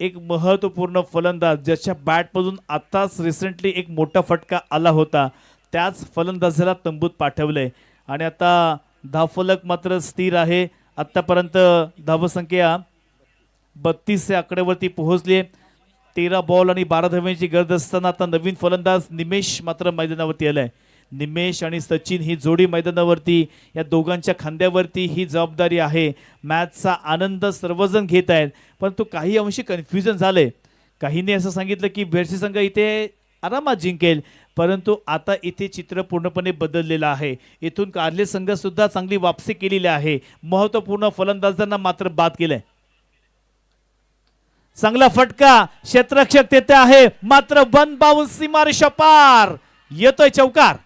एक महत्वपूर्ण फलंदाज ज्याच्या बॅटमधून आताच रिसेंटली एक मोठा फटका आला होता, त्याच फलंदाजाला तंबूत पाठवलंय आणि आता धावफलक मात्र स्थिर आहे. आतापर्यंत धावसंख्या 32 या आकड्यावरती पोहोचली. 13 बॉल आणि 12 धावांची गरज असताना आता नवीन फलंदाज निमेश मात्र मैदानावरती आलाय. निमेश आणि सचिन ही जोडी मैदानावरती, या दोघांच्या खांद्यावरती ही जबाबदारी आहे. मॅचचा आनंद सर्वजण घेत आहेत, परंतु काही अंशी कन्फ्युजन झाले. काहींनी असं सांगितलं की बेरसी संघ इथे आरामात जिंकेल, परंतु आता इथे चित्र पूर्णपणे बदललेलं आहे. इथून कार्ले संघ सुद्धा चांगली वापसी केलेली आहे, महत्वपूर्ण फलंदाजांना मात्र बाद केलंय. चांगला फटका, क्षेत्ररक्षक तेथे आहे, मात्र वन बाउन्स सीमारेषा पार, येतोय चौकार.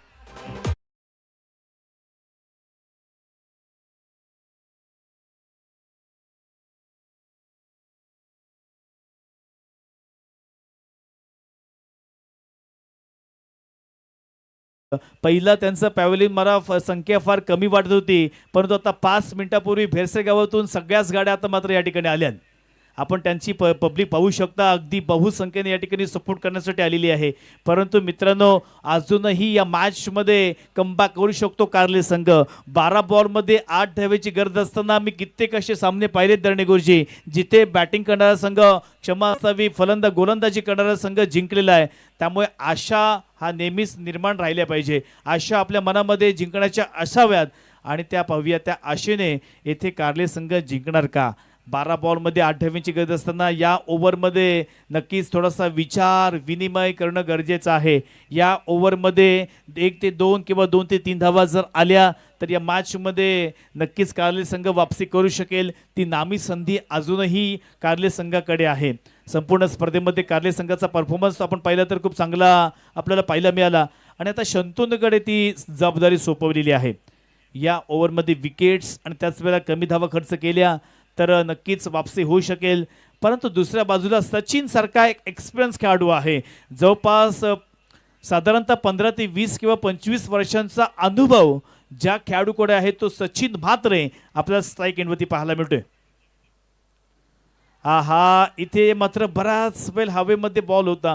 पहिला त्यांचा पॅव्हलियन मला संख्या फार कमी वाटत होती, परंतु आता 5 मिनिटापूर्वी भेरसे गावातून सगळ्याच गाड्या आता मात्र या ठिकाणी आल्या. आपण त्यांची पब्लिक पाहू शकता, अगदी बहुसंख्येने या ठिकाणी सपोर्ट करण्यासाठी आलेली आहे. परंतु मित्रांनो, अजूनही या मॅचमध्ये कमबॅक करू शकतो कार्ले संघ. 12 बॉलमध्ये 8 धावेची गरज असताना मी कित्येक असे सामने पाहिलेत दरणे गुरुजी, जिथे बॅटिंग करणारा संघ, क्षमा असावी, गोलंदाजी करणारा संघ जिंकलेला आहे. त्यामुळे आशा हा नेहमीच निर्माण राहिल्या पाहिजे, आशा आपल्या मनामध्ये जिंकण्याच्या असाव्यात आणि त्या पाहूया त्या आशेने येथे कार्ले संघ जिंकणार का. 12 बॉलमध्ये 8 धावांची गरज असताना या ओव्हरमध्ये नक्कीच थोडासा विचार विनिमय करणं गरजेचं आहे. या ओव्हरमध्ये 1 ते 2 किंवा 2 ते 3 धावा जर आल्या तर या मॅचमध्ये नक्कीच कार्ले संघ वापसी करू शकेल. ती नामी संधी अजूनही कार्ले संघाकडे आहे. संपूर्ण स्पर्धेमध्ये कार्ले संघाचा परफॉर्मन्स आपण पाहिला तर खूप चांगला आपल्याला पाहायला मिळाला आणि आता शंतूनकडे ती जबाबदारी सोपवलेली आहे. या ओव्हरमध्ये विकेट्स आणि त्याच वेळेला कमी धावा खर्च केल्या तर नक्कीच वापसी होऊ शकेल. परंतु दुसऱ्या बाजूला सचिन सारखा एक एक्सपिरियन्स खेळाडू आहे, जवळपास साधारणतः 15 ते 20 किंवा 25 वर्षांचा अनुभव ज्या खेळाडूकडे आहे तो सचिन म्हात्रे आपल्याला स्ट्राईक एंडवरती पाहायला मिळतोय. हा इथे मात्र बराच वेळ हवेमध्ये बॉल होता.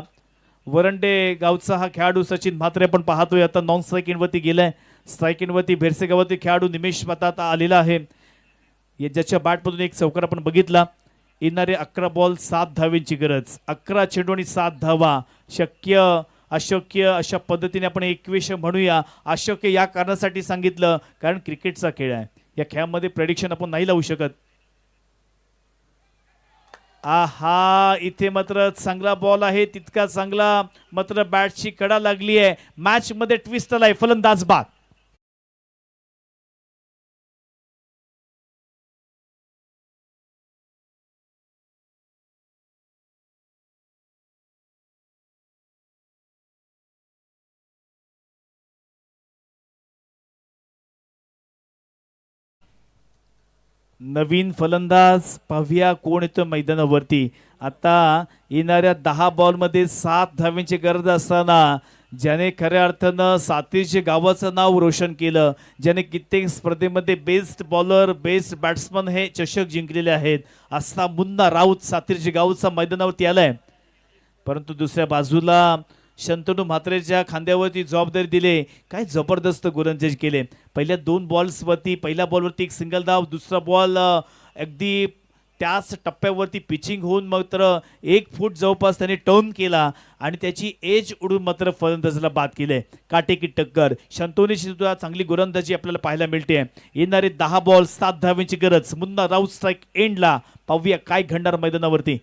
वरंडे गावचा हा खेळाडू सचिन म्हात्रे आपण पाहतोय आता नॉन स्ट्राईक एंडवरती गेलाय. स्ट्राईक एंडवरती भेरसे गावातील खेळाडू निमेश आता आलेला आहे. ज्याच्या बॅटमधून एक चौकार आपण बघितला. येणारे 11 बॉल 7 धावेंची गरज, 11 चेंडू आणि 7 धावा. शक्य अशक्य अशा पद्धतीने आपण 21 म्हणूया. अशक्य या कारणासाठी सांगितलं कारण क्रिकेटचा खेळ आहे, या खेळामध्ये प्रेडिक्शन आपण नाही लावू शकत. आहा, इथे मात्र चांगला बॉल आहे, तितका चांगला मात्र बॅटची कडा लागली आहे. मॅच मध्ये ट्विस्ट आलाय, फलंदाज बाद. नवीन फलंदाज पाहूया कोण येतो मैदानावरती. आता येणाऱ्या 10 बॉलमध्ये 7 धावांची गरज असताना ज्याने खऱ्या अर्थानं सातीरचे गावाचं नाव रोशन केलं, ज्याने कित्येक स्पर्धेमध्ये बेस्ट बॉलर बेस्ट बॅट्समन हे चषक जिंकलेले आहेत, असा मुन्ना राऊत सातीरचे गावचा मैदानावरती आलाय. परंतु दुसऱ्या बाजूला शंतनू म्हात्रेच्या खांद्यावरती जबाबदारी दिले, काय जबरदस्त गोलंदाजी केले. पहिल्या 2 बॉल्सवरती, पहिल्या बॉलवरती एक सिंगल धाव, दुसरा बॉल अगदी त्याच टप्प्यावरती पिचिंग होऊन मात्र 1 फूट जवळपास त्याने टर्न केला आणि त्याची एज उडून मात्र फलंदाजाला बाद केले. काटेकी टक्कर, शंतनूची सुद्धा चांगली गोलंदाजी आपल्याला पाहायला मिळते. येणारे 10 बॉल 7 धावांची गरज. मुन्ना राऊत स्ट्राईक एंडला. पाहूया काय घडणार मैदानावरती.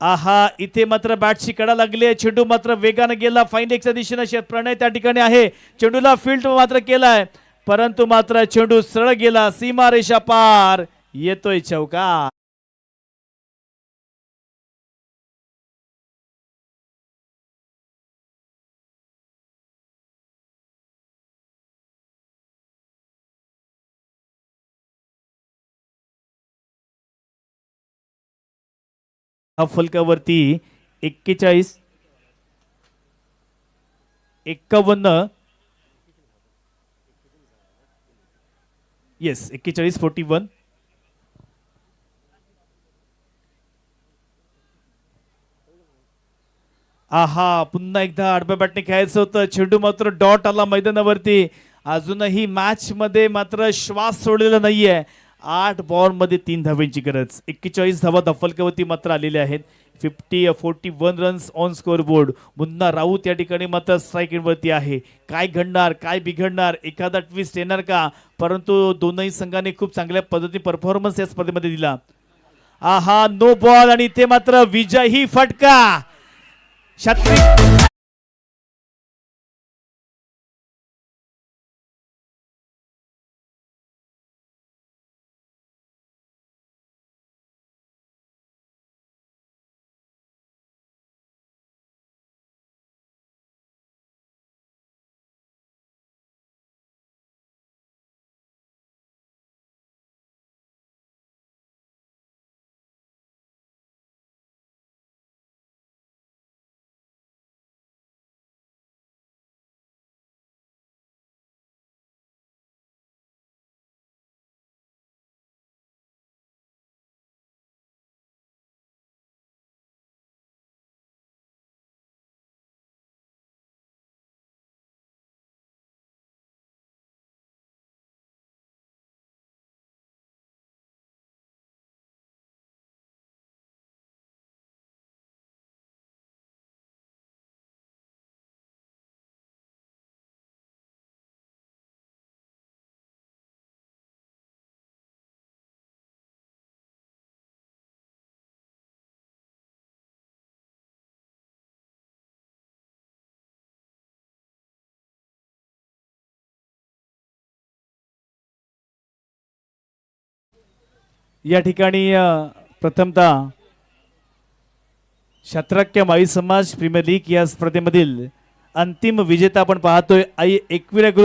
आहा, इथे मात्र बॅटची कडा लागली आहे. चेंडू मात्र वेगाने गेला फाईन लेगच्या दिशेने. प्रणय त्या ठिकाणी आहे, चेंडूला फील्ड मात्र केलाय, परंतु मात्र चेंडू सरळ गेला, सीमारेषा पार. येतोय चौका. हा फलकावरती 41 51 येस 41-41. आहा, पुन्हा एकदा आडव्या बॅटने खेळायचं होतं. चेंडू मात्र डॉट आला मैदानावरती. अजूनही मॅच मध्ये मात्र श्वास सोडलेला नाहीये. 8 बॉल मध्ये 3 धावांची गरज. 41 धावा दफलकावरती मात्र आलेल्या आहेत. 41 runs on score board. Munna Raut या ठिकाणी मात्र स्ट्राईक वरती आहे. काय घडणार, काय बिघडणार, एखादा ट्विस्ट येणार का? परंतु दोनही संघाने खूप चांगल्या पद्धतीने परफॉर्मन्स या स्पर्धेमध्ये दिला. आहा, नो बॉल आणि इथे मात्र विजयी फटका. छत्री या ठिकाणी प्रथमतः शत्रक्य माळी समाज प्रीमियर लीग या स्पर्धेमधील अंतिम विजेता आपण पाहतोय. आई एकविरा